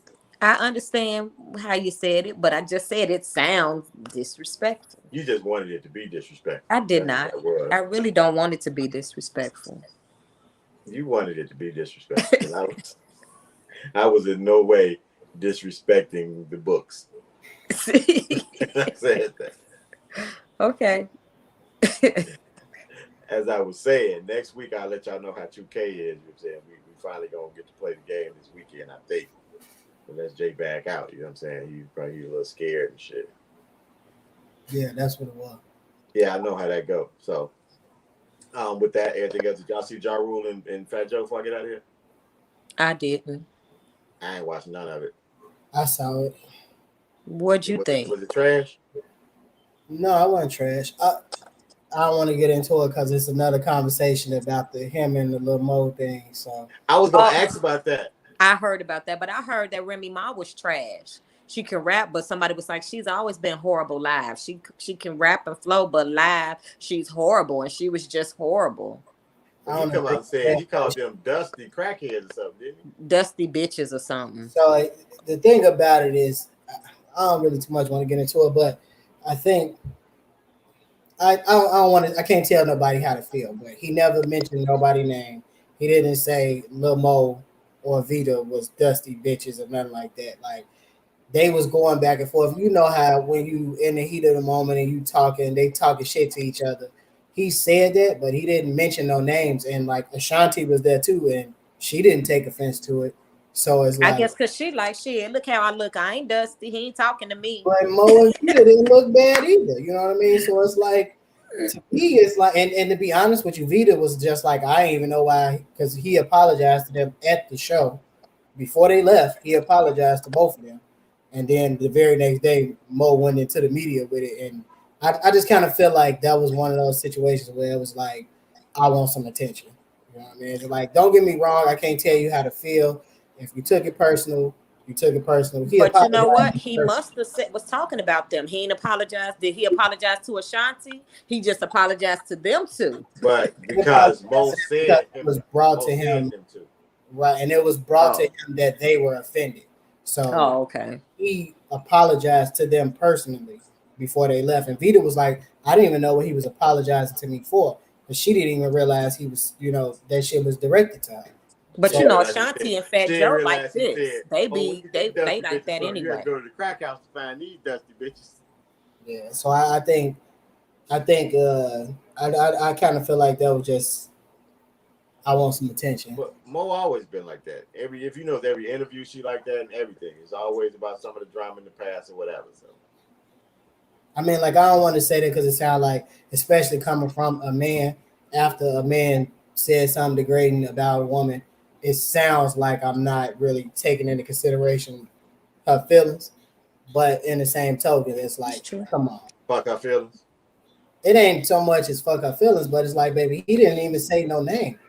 I understand how you said it, but I just said it sounds disrespectful. you just wanted it to be disrespectful. I did not. I really don't want it to be disrespectful. You wanted it to be disrespectful. I was in no way disrespecting the books. I said that. Okay. As I was saying, next week I'll let y'all know how 2K is. You know what I'm saying? We finally gonna get to play the game this weekend, I think. Unless Jay back out, you know what I'm saying? He's probably a little scared and shit. Yeah, that's what it was. Yeah, I know how that go. So, with that, everything else, did y'all see Ja Rule and Fat Joe before I get out of here? I didn't. I ain't watched none of it. I saw it. What'd you think? Was it trash? No, I wasn't trash. I don't want to get into it because it's another conversation about him and the Lil Mo thing. So I was gonna ask about that. I heard about that, but I heard that Remy Ma was trash. She can rap, but somebody was like, she's always been horrible live. She can rap and flow, but live, she's horrible, and she was just horrible. He come out and said he called them dusty crackheads or something, didn't he? Dusty bitches or something. So the thing about it is, I don't really too much want to get into it, but I think I don't want to. I can't tell nobody how to feel, but he never mentioned nobody's name. He didn't say Lil Mo or Vita was dusty bitches or nothing like that. Like they was going back and forth. You know how when you in the heat of the moment and you talking, they talking shit to each other. He said that, but he didn't mention no names. And like Ashanti was there too, and she didn't take offense to it. So it's like, I guess because she like, shit, look how I look. I ain't dusty. He ain't talking to me. But Mo and Vita didn't look bad either. You know what I mean? So it's like, to me, it's like, and to be honest with you, Vita was just like, I didn't even know why, because he apologized to them at the show. Before they left, he apologized to both of them. And then the very next day, Mo went into the media with it. And I just kind of feel like that was one of those situations where it was like, I want some attention. You know what I mean? It's like, don't get me wrong, I can't tell you how to feel. If you took it personal, you took it personal. But you know what? He must have said was talking about them. He ain't apologized. Did he apologize to Ashanti? He just apologized to them too. But because Mo said it was brought to him, right? And it was brought to him that they were offended. So okay. He apologized to them personally before they left. And Vita was like, I didn't even know what he was apologizing to me for. But she didn't even realize he was, that shit was directed to her. But so, Ashanti and Fat Joe like this. They like that anyway. You have to go to the crack house to find these dusty bitches. Yeah, so I think I think I kind of feel like that was just I want some attention. But Mo always been like that. If you know every interview she like that and everything. It's always about some of the drama in the past or whatever. So I mean, like I don't want to say that because it sounds like, especially coming from a man, after a man said something degrading about a woman, it sounds like I'm not really taking into consideration her feelings. But in the same token, it's It's like, true. come on. fuck our feelings. It ain't so much as fuck her feelings, but it's like, baby, he didn't even say no name.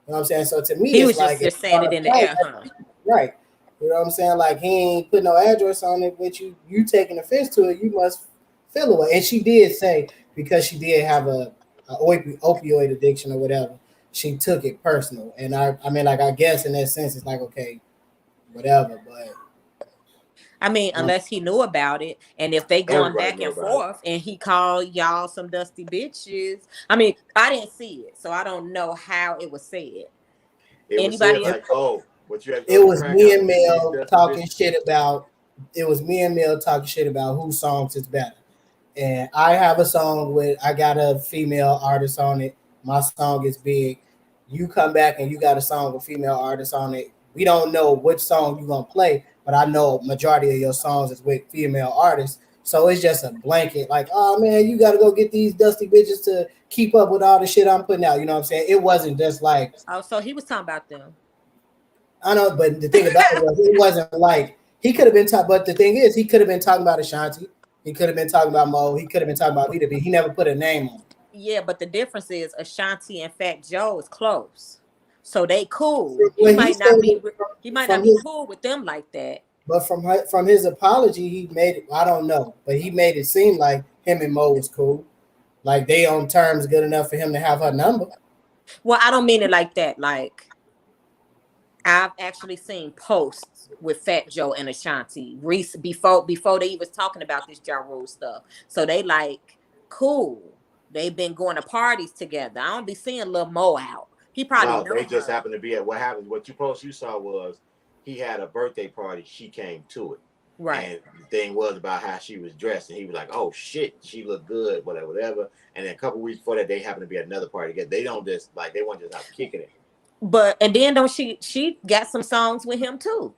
You know what I'm saying? So to me, He it's was like, just saying it in the air, huh? right. You know what I'm saying? Like he ain't put no address on it, but you taking offense to it, you must feel away. And she did say because she did have a opioid addiction or whatever, she took it personal. And I mean, like I guess in that sense, it's like okay, whatever. But I mean, unless he knew about it, and if they going Everybody back know and about it. forth, and he called y'all some dusty bitches. I mean, I didn't see it, so I don't know how it was said. It was said Anybody else? like, oh, what you had to it go to was crack me house and and get these Mel dusty talking bitches. shit about. It was me and Mel talking shit about whose songs is better. And I have a song with I got a female artist on it. My song is big. You come back and you got a song with female artists on it. We don't know which song you're gonna play, but I know majority of your songs is with female artists. So it's just a blanket, like, oh man, you gotta go get these dusty bitches to keep up with all the shit I'm putting out. You know what I'm saying? It wasn't just like Oh, so he was talking about them. I know, but the thing about it wasn't like he could have been talking. But the thing is, he could have been talking about Ashanti. He could have been talking about Mo. He could have been talking about Vita, but he never put a name on it. Yeah, but the difference is Ashanti and Fat Joe is close, so they cool. When he said it He might not from be his, cool with them like that. but from his apology, he made it. I don't know, but he made it seem like him and Mo was cool, like they on terms good enough for him to have her number. Well, I don't mean it like that. Like I've actually seen posts with Fat Joe and Ashanti before they was talking about this Ja Rule stuff. So they like cool. They've been going to parties together. I don't be seeing Lil Mo out. He probably No, know they just her. happened to be at what happened. What you saw was he had a birthday party. She came to it. Right. And the thing was about how she was dressed, and he was like, "Oh shit, she looked good, whatever, whatever." And then a couple weeks before that, they happened to be at another party. They don't just like they weren't just out kicking it. But and then don't she got some songs with him too.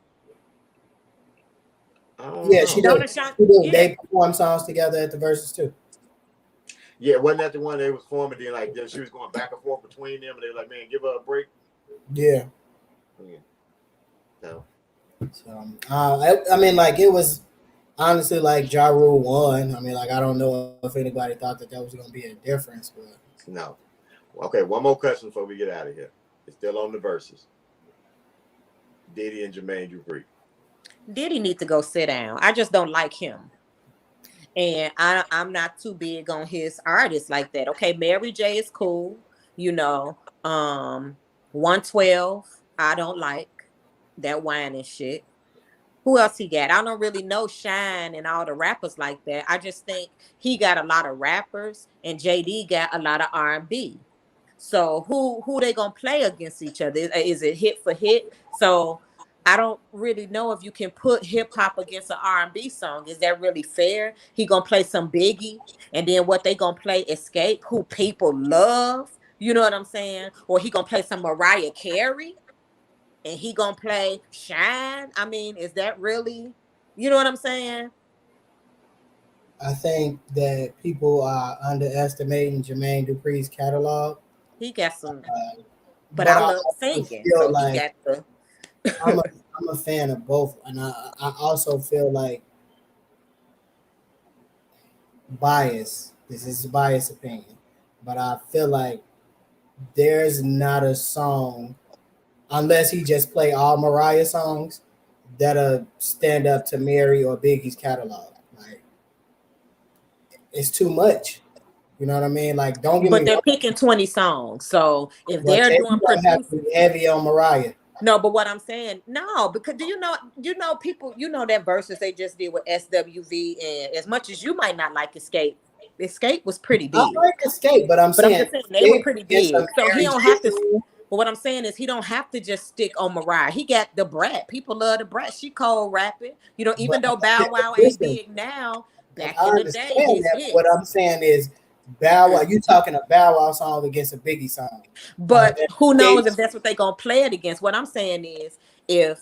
I don't Yeah, she know. Don't do. Ashanti? She do. Yeah. They perform songs together at the verses too. Yeah, wasn't that the one they was forming? Then like she was going back and forth between them, and they were like, "Man, give her a break." Yeah. Yeah. So So I mean, like it was honestly like Ja Rule won. I mean, like I don't know if anybody thought that was going to be a difference, but no. Okay, one more question before we get out of here. It's still on the verses. Diddy and Jermaine Dupri. Diddy need to go sit down. I just don't like him. And I'm not too big on his artists like that. Okay, Mary J is cool, you know. 112, I don't like that whining shit. Who else he got? I don't really know Shine and all the rappers like that. I just think he got a lot of rappers and JD got a lot of R&B. So who they gonna play against each other? Is it hit for hit? So I don't really know if you can put hip hop against an R&B song. Is that really fair? He gonna play some Biggie, and then what they gonna play Escape, who people love. You know what I'm saying? Or he gonna play some Mariah Carey, and he gonna play Shine. I mean, is that really? You know what I'm saying? I think that people are underestimating Jermaine Dupri's catalog. He got some, but But I I love also singing, feel so he like got the. I'm a I'm a fan of both, and I also feel like bias. This is a biased opinion, but I feel like there's not a song unless he just play all Mariah songs that'll stand up to Mary or Biggie's catalog. Like it's too much. You know what I mean? Like don't get me But they're wrong, picking 20 songs. So if but they're they doing don't have to producing, be heavy on Mariah. no, but what I'm saying, no, because do you know people, that verses they just did with SWV, and as much as you might not like Escape was pretty I big. like Escape, but I'm But I'm saying just saying they were Escape pretty against a big. So he Mary don't J. have to. But what I'm saying is he don't have to just stick on Mariah. He got the Brat. People love the Brat. She cold rapping. But Even though Bow Wow ain't listen, big now, and back I in the day, understand his that. But what hits. I'm saying is Bow Wow, you talking a Bow Wow song against a Biggie song. But who knows They- if that's what they're gonna play it against. What I'm saying is, if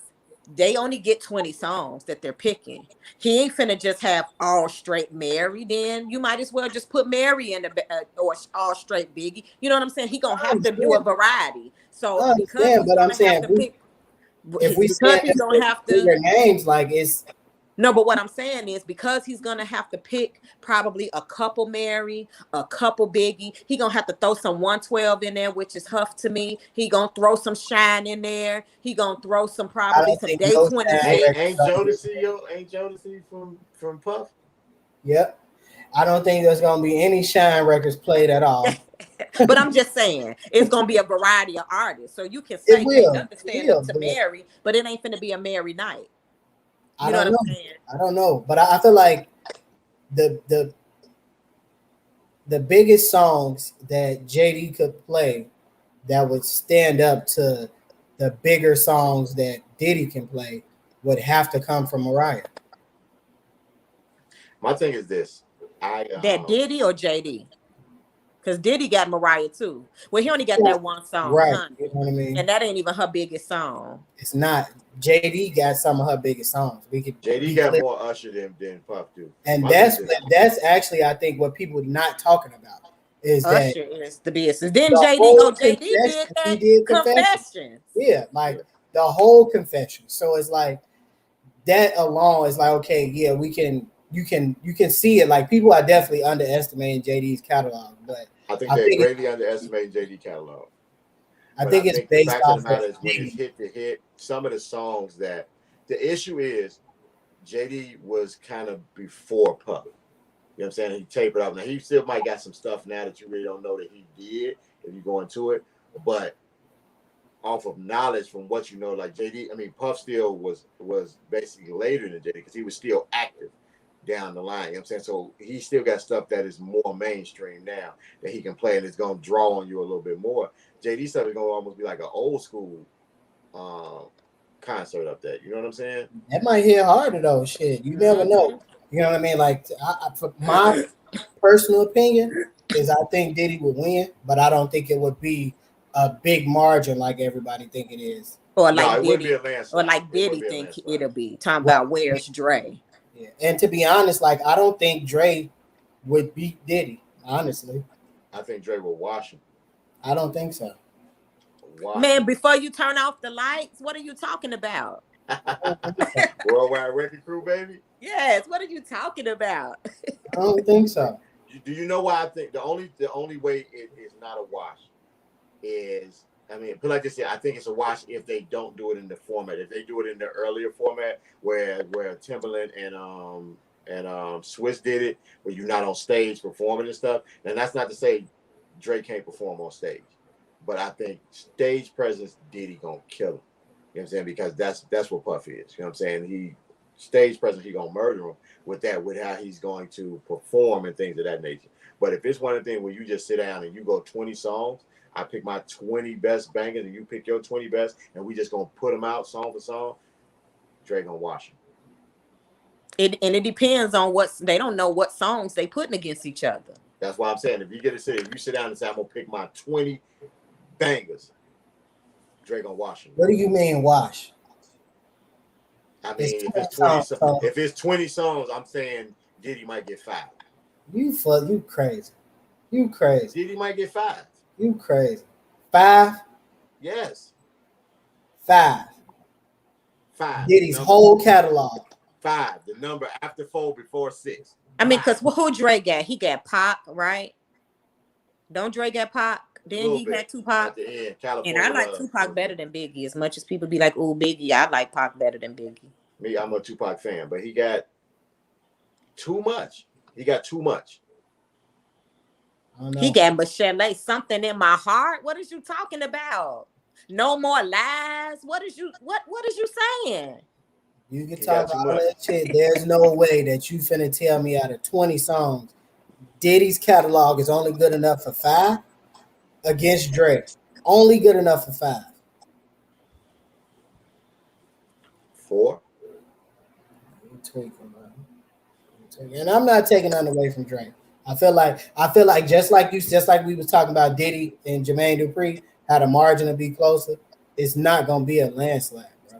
they only get 20 songs that they're picking, he ain't finna just have all straight Mary. Then you might as well just put Mary in the or all straight Biggie. You know what I'm saying? He gonna I have to do a understand, variety. I So because understand, he's but I'm gonna have saying to pick, if we because say he's gonna have to. bigger names, like it's No, but what I'm saying is because he's gonna have to pick probably a couple Mary, a couple Biggie. He gonna have to throw some 112 in there, which is Huff to me. He gonna throw some Shine in there. He gonna throw some I probably don't some think Day no sound Ain't 26. records ain't gonna be. Jodeci from Puff? Yep. I don't think there's gonna be any Shine records played at all. But I'm just saying it's gonna be a variety of artists. So you can It say take will, nothing it stand will, up to but Mary, but it ain't finna be a Mary night. I You know what don't I'm know. saying? I don't know, but I feel like the the the biggest songs that JD could play that would stand up to the bigger songs that Diddy can play would have to come from Mariah. My thing is this. I That Diddy or JD? Because Diddy got Mariah too. Well, he only got that one song, Right. Honey. You know what I mean? And that ain't even her biggest song. It's not. JD got some of her biggest songs. We could JD be got clear. more Usher than Puff do. And My thing is that's actually I think what people are not talking about is that Usher is the business. Then the JD, whole oh, JD did confession, he that did confession. Confessions. Yeah, like the whole confession. So it's like that alone is like, okay, yeah, you can see it. Like people are definitely underestimating JD's catalog, but I think I they're think greatly underestimating JD catalog. I But think I it's think the based fact of off the of matter is when it's Diddy. hit to hit, some of the songs that the issue is JD was kind of before Puff. You know what I'm saying? He tapered off. Now he still might got some stuff now that you really don't know that he did if you go into it. But off of knowledge from what you know, like JD, I mean Puff still was basically later than JD because he was still active down the line. You know what I'm saying? So he still got stuff that is more mainstream now that he can play and it's gonna draw on you a little bit more. JD stuff is gonna almost be like an old school um, concert up there. You know what I'm saying? That might hit harder though. Shit, you never know. You know what I mean? Like for my personal opinion is I think Diddy would win, but I don't think it would be a big margin like everybody think it is. Or No, like it wouldn't be Diddy. a Or landslide. like It wouldn't Diddy be a think landslide. it'll be. Talking Well, about where's Dre. yeah. And to be honest, like I don't think Dre would beat Diddy. Honestly, I think Dre will wash him. I don't think so. Wash Man, him. before you turn off the lights, what are you talking about? I don't think so. Worldwide Record Crew, baby. Yes, what are you talking about? I don't think so. Do you know why I think the only way it is not a wash is I mean, but like I said, I think it's a wash if they don't do it in the format. If they do it in the earlier format where Timberland and Swiss did it, where you're not on stage performing and stuff. And that's not to say Drake can't perform on stage, but I think stage presence Diddy gonna kill him. You know what I'm saying? Because that's what Puff is. You know what I'm saying? He stage presence, he gonna murder him with that, with how he's going to perform and things of that nature. But if it's one of the things where you just sit down and you go 20 songs, I pick my 20 best bangers and you pick your 20 best, and we just gonna put them out song for song, Dre gonna wash them. It depends on what they don't know what songs they putting against each other. That's why I'm saying if you sit down and say I'm gonna pick my 20 bangers, Dre gonna wash them. What do you mean wash? I mean, It's if it's 20 20, songs. if it's 20 songs, I'm saying Diddy might get 5. You crazy. You crazy. Diddy might get 5. You crazy. 5. Yes, 5. 5. Diddy's Number whole catalog. 5. The number after 4 before 6. I mean, because who Dre got? He got Pac, right? Don't Dre got Pac? Then he had At Tupac. the end, And California I like Love. Tupac better than Biggie. As much as people be like, "Oh, Biggie," I like Pac better than Biggie. Me, I'm a Tupac fan, but he got too much. He got too much. I don't know. He got Michelle, something in my heart. What is you talking about? No more lies. What is you saying? You can He talk got too about all much. that shit. There's no way that you finna tell me out of 20 songs, Diddy's catalog is only good enough for 5 against Drake. Only good enough for 5. 4. You tweaking, bro. You tweaking. And I'm not taking nothing away from Drake. I feel like just like we was talking about Diddy and Jermaine Dupri had a margin to be closer. It's not gonna be a landslide, bro.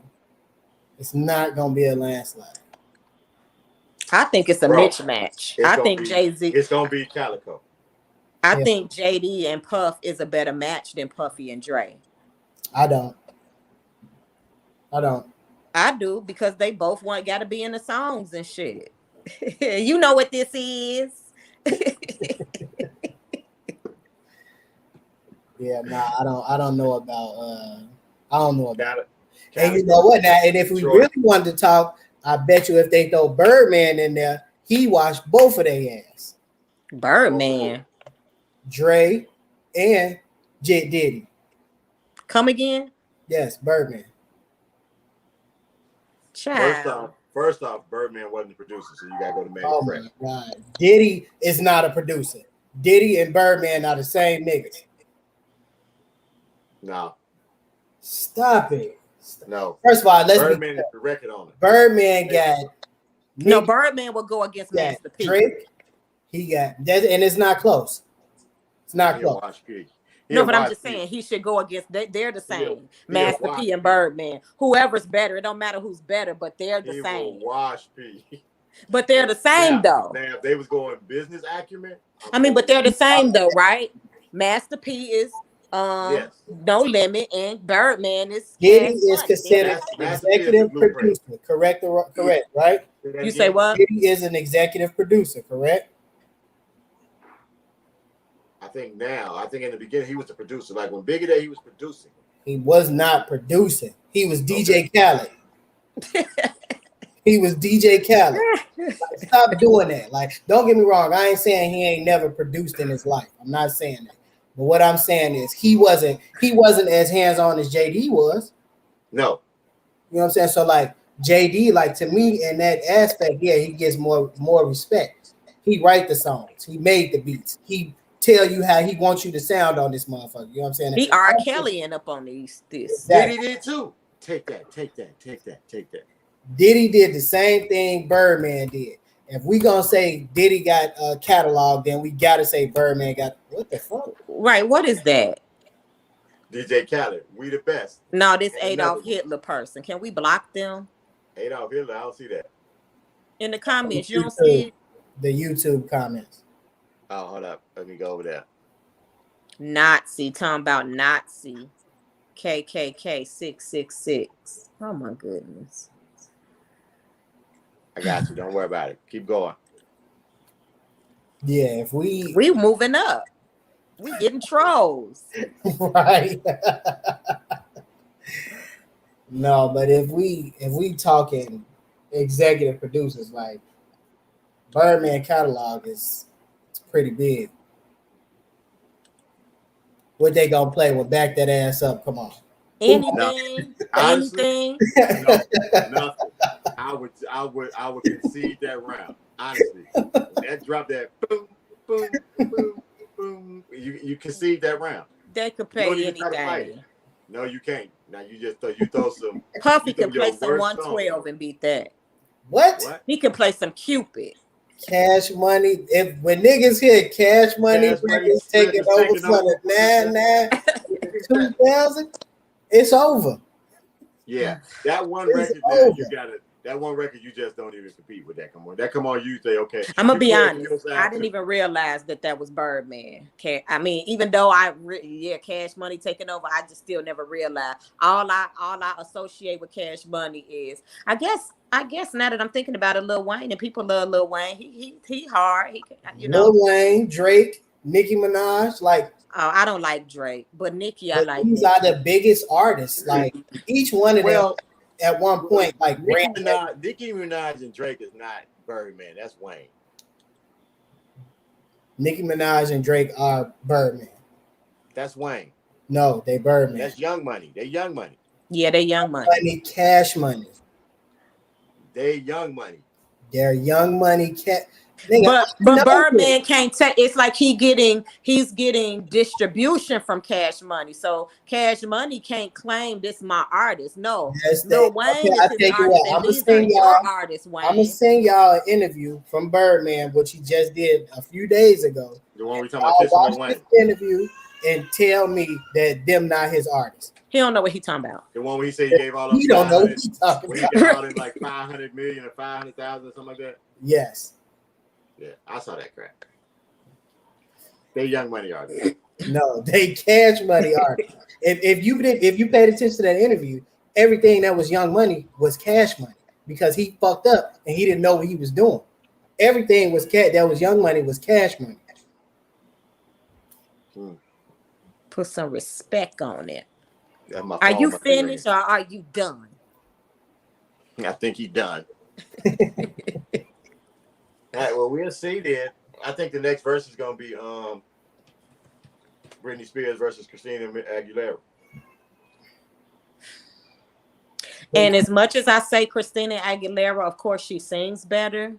It's not gonna be a landslide. I think it's a Bro, mismatch. it's I gonna think be Jay-Z. it's gonna be Calico. I Yeah. think JD and Puff is a better match than Puffy and Dre. I don't. I do because they both got to be in the songs and shit. You know what this is. Yeah, nah, I don't know about I don't know about Got it. and you know what now, and if we really wanted to talk, I bet you if they throw Birdman in there, he washed both of their ass. Birdman. Dre and J Diddy. Come again? Yes, Birdman. Child. First off, Birdman wasn't the producer, so you gotta go to Man Oh Fresh. my God. Diddy is not a producer. Diddy and Birdman are the same niggas. No. Stop it. No. First of all, Birdman is the record owner. Birdman got No, Birdman will go against got Master P. Drake. He got that, and it's not close. It's not He'll close. watch P. No, He'll but I'm watch just P. saying he should go against. They're the same. He'll Master watch P and P. Birdman. Whoever's better, it don't matter who's better, but they're the He same. will watch P. But they're the same though. Now, if they was going business acumen. I mean, but they're the same though, right? Master P is Yes. No Limit, and Birdman is Diddy Cash is Money. considered Master P is the executive blueprint. producer. Correct, right? You say what? Diddy is an executive producer, correct? I think in the beginning he was the producer. Like when Biggie Day, he was producing. He was not producing. He was DJ Khaled. He was DJ Khaled. Like, stop doing that. Like, don't get me wrong. I ain't saying he ain't never produced in his life. I'm not saying that. But what I'm saying is he wasn't as hands-on as JD was. No. You know what I'm saying? So like JD, like to me in that aspect, yeah, he gets more respect. He write the songs. He made the beats. He tell you how he wants you to sound on this motherfucker. You know what I'm saying? He R. Kelly end up on this. Diddy did too. Take that. Diddy did the same thing Birdman did. If we gonna say Diddy got a catalog, then we gotta say Birdman got what the fuck? Right, what is that? DJ Khaled, we the best. No, this And Adolf another Hitler person. Can we block them? Adolf Hitler, I don't see that. In the comments, you don't see it? The YouTube comments. Oh, hold up. Let me go over there. Nazi, talking about Nazi. KKK 666. Oh my goodness. I got you. Don't worry about it. Keep going. Yeah, if we moving up. We getting trolls. right. No, but if we talking executive producers, like Birdman catalog is pretty big. What they gonna play with Back That Ass Up? Come on. Anything. Honestly, no, nothing. I would concede that round. Honestly, that drop that boom, boom, boom, boom. You concede that round. They could You don't play even try to fight it. anything. No, you can't. Now you just throw some. Puffy you throw can play your some worst 112 and beat that. What? He can play some Cupid. Cash Money. If when niggas hear Cash Money Cash Money records taking over from the 2000, it's over. Yeah, that one It's record there, over. you got it. That one record, you just don't even compete with that. Come on, you say okay. I'm gonna You be play honest. your side I didn't too. even realize that was Birdman. I mean, even though Cash Money taking over, I just still never realized. All I associate with Cash Money is, I guess now that I'm thinking about it, Lil Wayne, and people love Lil Wayne. He hard. He Lil Wayne, Drake, Nicki Minaj, like I don't like Drake, but Nicki, I like. these Nicki. are the biggest artists. Like each one of them at one point, like Nicki Minaj and Drake is not Birdman. That's Wayne. Nicki Minaj and Drake are Birdman. That's Wayne. No, they Birdman. That's Young Money. They Young Money. Yeah, they Young Money. Cash Money. They Young Money. They're Young Money. Nigga, I But know Birdman it. can't take. It's like he's getting distribution from Cash Money. So Cash Money can't claim this my artist. No, That's the Lil okay. Wayne I is his tell you artist, what, and I'm gonna these are send your y'all. artists, I'm gonna Wayne. send y'all an interview from Birdman, which he just did a few days ago. The one we talking about I'll kissing Lil watch this Wayne. interview and tell me that them not his artists. He don't know what he talking about. The one where he said he gave all them He don't know what 500. he talking When he about. got all them like 500 million or 500,000 or something like that. Yes. Yeah, I saw that crap. They Young Money artists. No, they Cash Money artists. If you paid attention to that interview, everything that was Young Money was Cash Money because he fucked up and he didn't know what he was doing. Everything was that was Young Money was Cash Money. Put some respect on it. My Are phone you must be ringing. finished or are you done? I think he done. All right, well, we'll see then. I think the next verse is gonna be Britney Spears versus Christina Aguilera. And as much as I say Christina Aguilera, of course she sings better.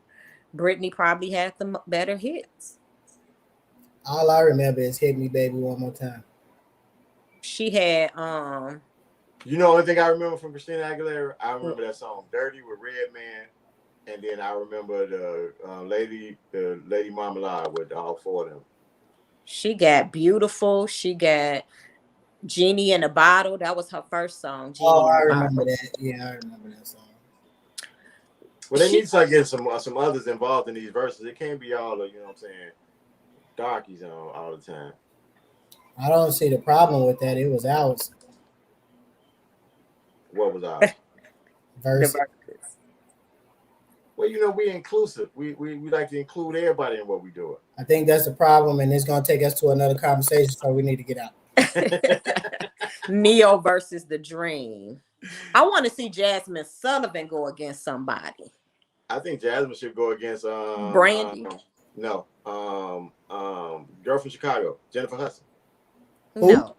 Britney probably had the better hits. All I remember is "Hit Me, Baby, One More Time." She had You know, the only thing I remember from Christina Aguilera, I remember that song "Dirty" with Redman, and then I remember the Lady Marmalade with all four of them. she got Beautiful. She got Genie in a Bottle. That was her first song. Genie Oh, in I a remember Bottle. that. Yeah, I remember that song. Well, they need to start getting some others involved in these verses. It can't be all of, you know what I'm saying, darkies all the time. I don't see the problem with that. It was ours. What was ours? Verse. The verses. Well, you know, we inclusive. We like to include everybody in what we do. I think that's the problem, and it's gonna take us to another conversation. So we need to get out. Neo versus The Dream. I want to see Jasmine Sullivan go against somebody. I think Jasmine should go against Brandy. girl from Chicago, Jennifer Hudson. No.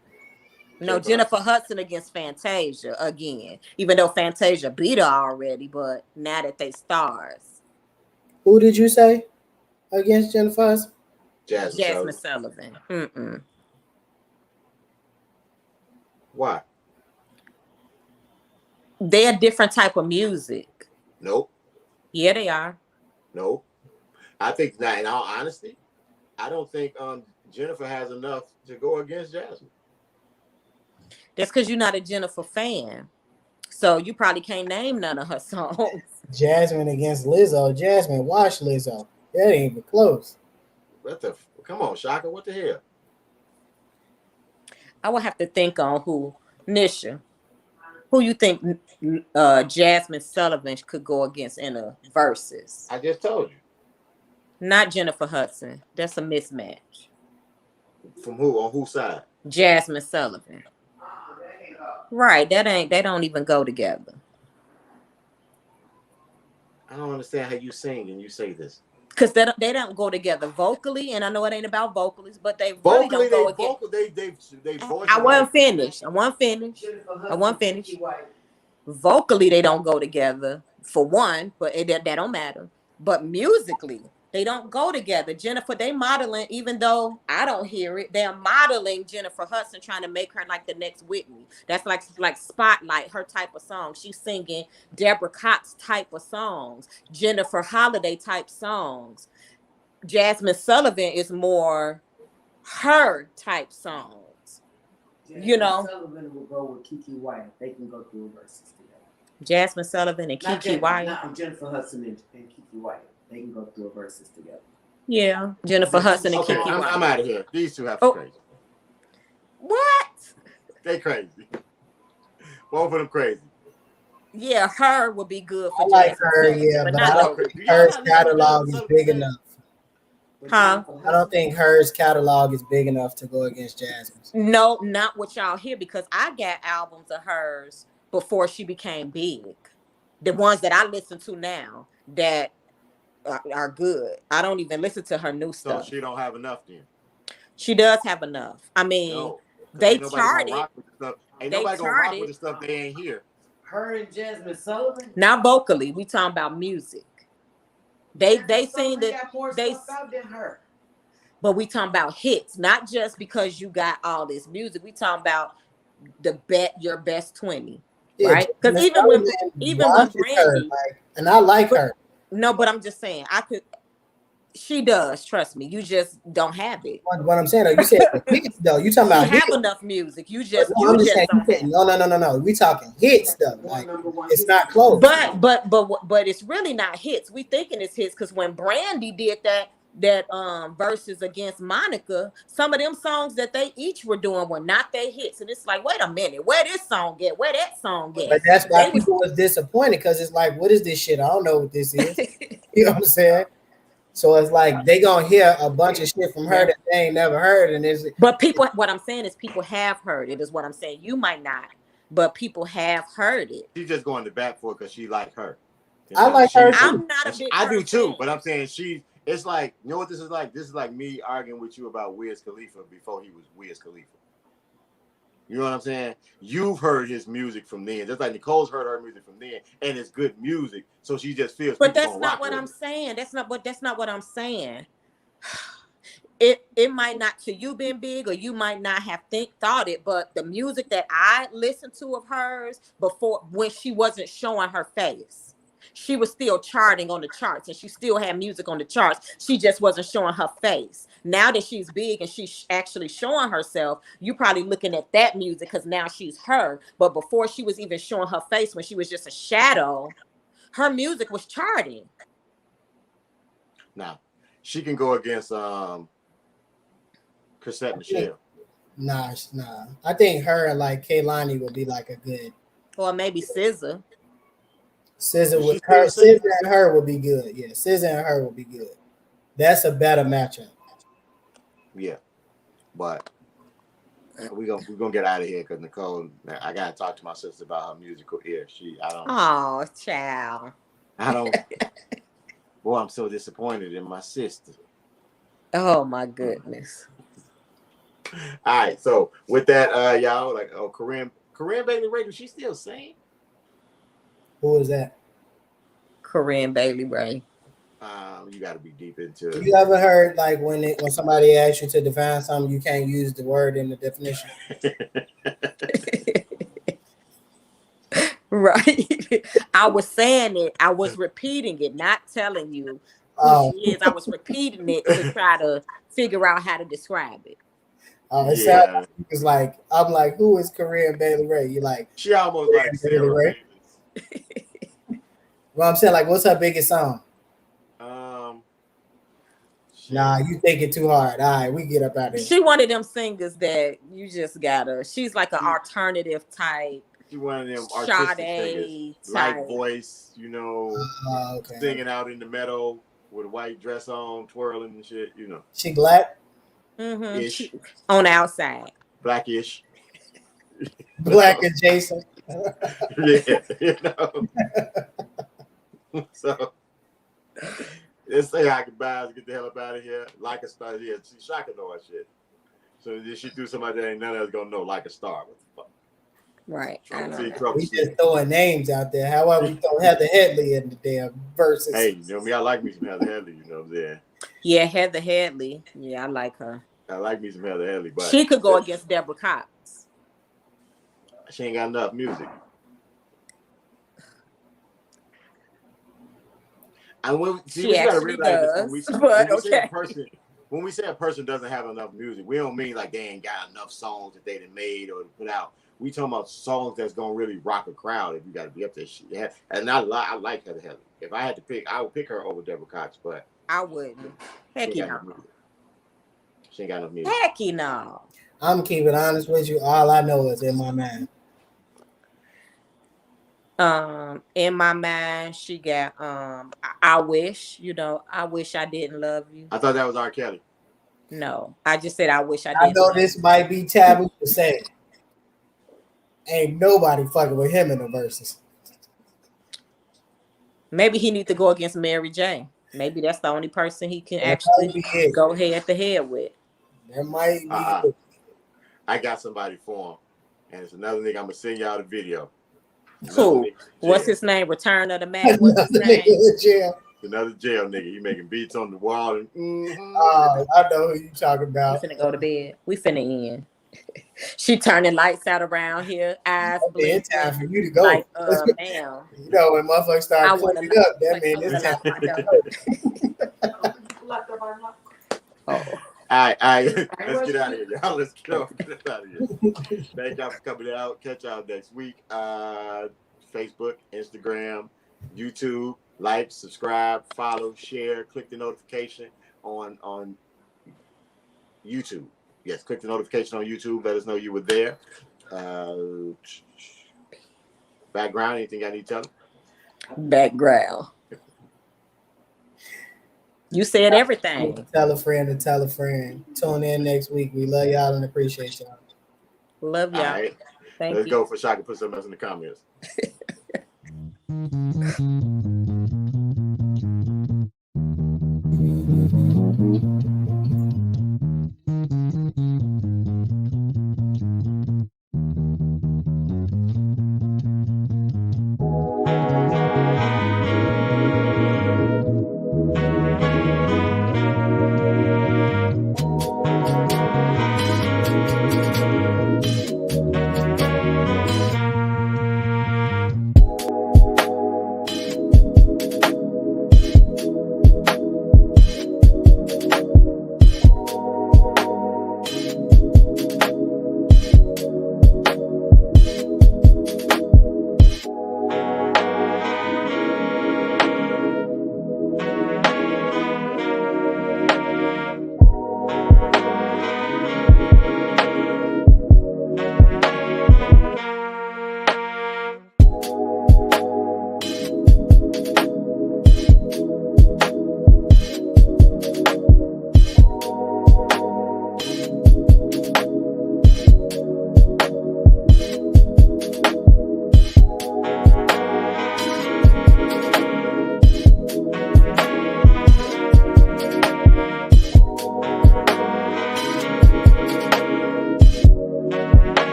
No, Jennifer Jennifer Hudson against Fantasia again. Even though Fantasia beat her already, but now that they stars. Who did you say against Jennifer Hudson? Jasmine Sullivan. Why? They're a different type of music. Nope. Yeah, they are. Nope. I think that, in all honesty, I don't think Jennifer has enough to go against Jasmine. That's because you're not a Jennifer fan. So you probably can't name none of her songs. Jasmine against Lizzo. Jasmine, watch Lizzo. That ain't even close. Come on, Shaka, what the hell? I would have to think on who. Nisha, who you think Jasmine Sullivan could go against in a versus? I just told you. Not Jennifer Hudson. That's a mismatch. From who? On whose side? Jasmine Sullivan. Right. They don't even go together. I don't understand how you sing and you say this. Because they don't go together vocally, and I know it ain't about vocalists, but they really Vocally, don't go together. they voice. I wasn't finished. Vocally, they don't go together for one, but that don't matter. But musically, they don't go together. Jennifer, they modeling, even though I don't hear it, they're modeling Jennifer Hudson, trying to make her like the next Whitney. That's like Spotlight, her type of song. She's singing Deborah Cox type of songs, Jennifer Holiday type songs. Jasmine Sullivan is more her type songs. You know, Sullivan will go with Kiki White. They can go through verses together. Jasmine Sullivan and Kiki White. Not Jennifer Hudson and Kiki White. They can go through verses together. Yeah, Jennifer Hudson and Kiki White. I'm out of here. These two have to crazy. What? They crazy. Both of them crazy. Yeah, her would be good for I like Jasmine her, Sullivan, yeah, but I not don't think hers catalog is big enough. Huh? I don't think hers catalog is big enough to go against Jasmine's. No, not what y'all hear, because I got albums of hers before she became big. The ones that I listen to now that are good. I don't even listen to her new stuff. So she don't have enough then. She does have enough. I mean, they charted. Ain't nobody gonna rock with the stuff they ain't hear. Her and Jasmine Sullivan? Not vocally. We talking about music. They seen that got more they. stuff out than her. But we talking about hits, not just because you got all this music. We talking about your best 20, Yeah, right? Because even when watches her, Brandy, like, and I like her. no, but I'm just saying she does, trust me. You just don't have it. What I'm saying, though, you said the hits, though. You talking She about have hits? enough music. You But just no, I'm just saying. don't have it. No. We talking hits, though. More Like, number one it's hits. not close. But it's really not hits. We thinking it's hits because when Brandy did that verses against Monica, some of them songs that they each were doing were not their hits, and it's like, wait a minute, where this song get? Where that song get? But that's why people was disappointed, because it's like, what is this shit? I don't know what this is. You know what I'm saying? So it's like they gonna hear a bunch of shit from her that they ain't never heard, and it's. But people, what I'm saying is, people have heard it. Is what I'm saying. You might not, but people have heard it. She's just going to bat for it because she like her. I like her too. I'm not a big. I do too, but I'm saying it's like, you know what this is like? This is like me arguing with you about Wiz Khalifa before he was Wiz Khalifa. You know what I'm saying? You've heard his music from then, just like Nicole's heard her music from then, and it's good music. So she just feels. But that's not what I'm saying. That's not what I'm saying. It might not to you been big, or you might not have thought it, but the music that I listened to of hers before, when she wasn't showing her face, she was still charting on the charts, and she still had music on the charts. She just wasn't showing her face. Now that she's big and she's actually showing herself, you probably looking at that music because now she's her. But before she was even showing her face, when she was just a shadow, her music was charting. Now, she can go against Chrisette Michelle. Nah. I think her and like Kehlani would be like a good. Or maybe SZA. SZA and her would be good. Yeah, SZA and her would be good. That's a better matchup. Yeah, but we're gonna get out of here because Nicole, I gotta talk to my sister about her musical ear. Oh, child. I don't. Boy, I'm so disappointed in my sister. Oh my goodness. All right, so with that, y'all, like, Corinne Bailey Ray, does she still sing? Who is that? Corinne Bailey Ray. You got to be deep into it. You ever heard like when somebody asks you to define something, you can't use the word in the definition? Right. I was saying it. I was repeating it, not telling you who she is. I was repeating it to try to figure out how to describe it. It sounds like I'm like, who is Corinne Bailey Ray? You like she almost like Sarah Ray. Well, I'm saying, like, what's her biggest song? Nah, you thinking too hard. All right, we get up out of here. She one of them singers that you just gotta. She's like an alternative type. She one of them artistic singers, light voice, you know, singing out in the meadow with a white dress on, twirling and shit. You know, she black. Ish. On the outside, blackish, black adjacent. Yeah, you know. So let's say I can buy, get the hell up out of here. Like a star, yeah. See, Shaka know her shit. So then she threw somebody that ain't none of us gonna know, like a star. What the fuck? Right. We just throwing names out there. However, we don't have the Headley in the damn verses. Hey, you know me, I like me some Heather Headley, you know what I'm saying? Yeah, Heather Headley. Yeah, I like her. I like me some Heather Headley, but she could go against Deborah Cox. She ain't got enough music. And when we gotta realize this, when we say a person doesn't have enough music, we don't mean like they ain't got enough songs that they done made or put out. We talking about songs that's gonna really rock a crowd. If you got to be up there, shit. Yeah. And I like Heather Headley. If I had to pick, I would pick her over Deborah Cox, but I wouldn't. Heck no. She ain't got enough music. Heck no. I'm keeping honest with you. All I know is in my mind. In my mind, she got I wish, I wish I didn't love you. I thought that was R. Kelly. No, I just said I wish I didn't. I know this might be taboo to say. Ain't nobody fucking with him in the verses. Maybe he need to go against Mary J. Maybe that's the only person he can actually go head to head with. There might be. I got somebody for him, and it's another nigga. I'm gonna send y'all the video. Who? What's his name? Return of the Mac. What's his name? Another jail nigga. He making beats on the wall. And, Oh, I know who you talking We about. finna go to bed. We finna end. She turning lights out around here. Eyes Okay, it's time blinking. for you to go. Like, ma'am. You know, when motherfuckers I start wanna clicking up, that means I it's time wanna for you to know. go. Oh. all right. Let's get out of here, y'all. Let's get out of here. Thank y'all for coming out. Catch y'all next week. Facebook, Instagram, YouTube. Like, subscribe, follow, share, click the notification on YouTube. Yes, click the notification on YouTube. Let us know you were there. Background, anything I need to tell them? Background. You said everything. Tell a friend to tell a friend. Tune in next week. We love y'all and appreciate y'all. Love y'all. All right. Thank Let's you. go for Shaka. Put something else in the comments.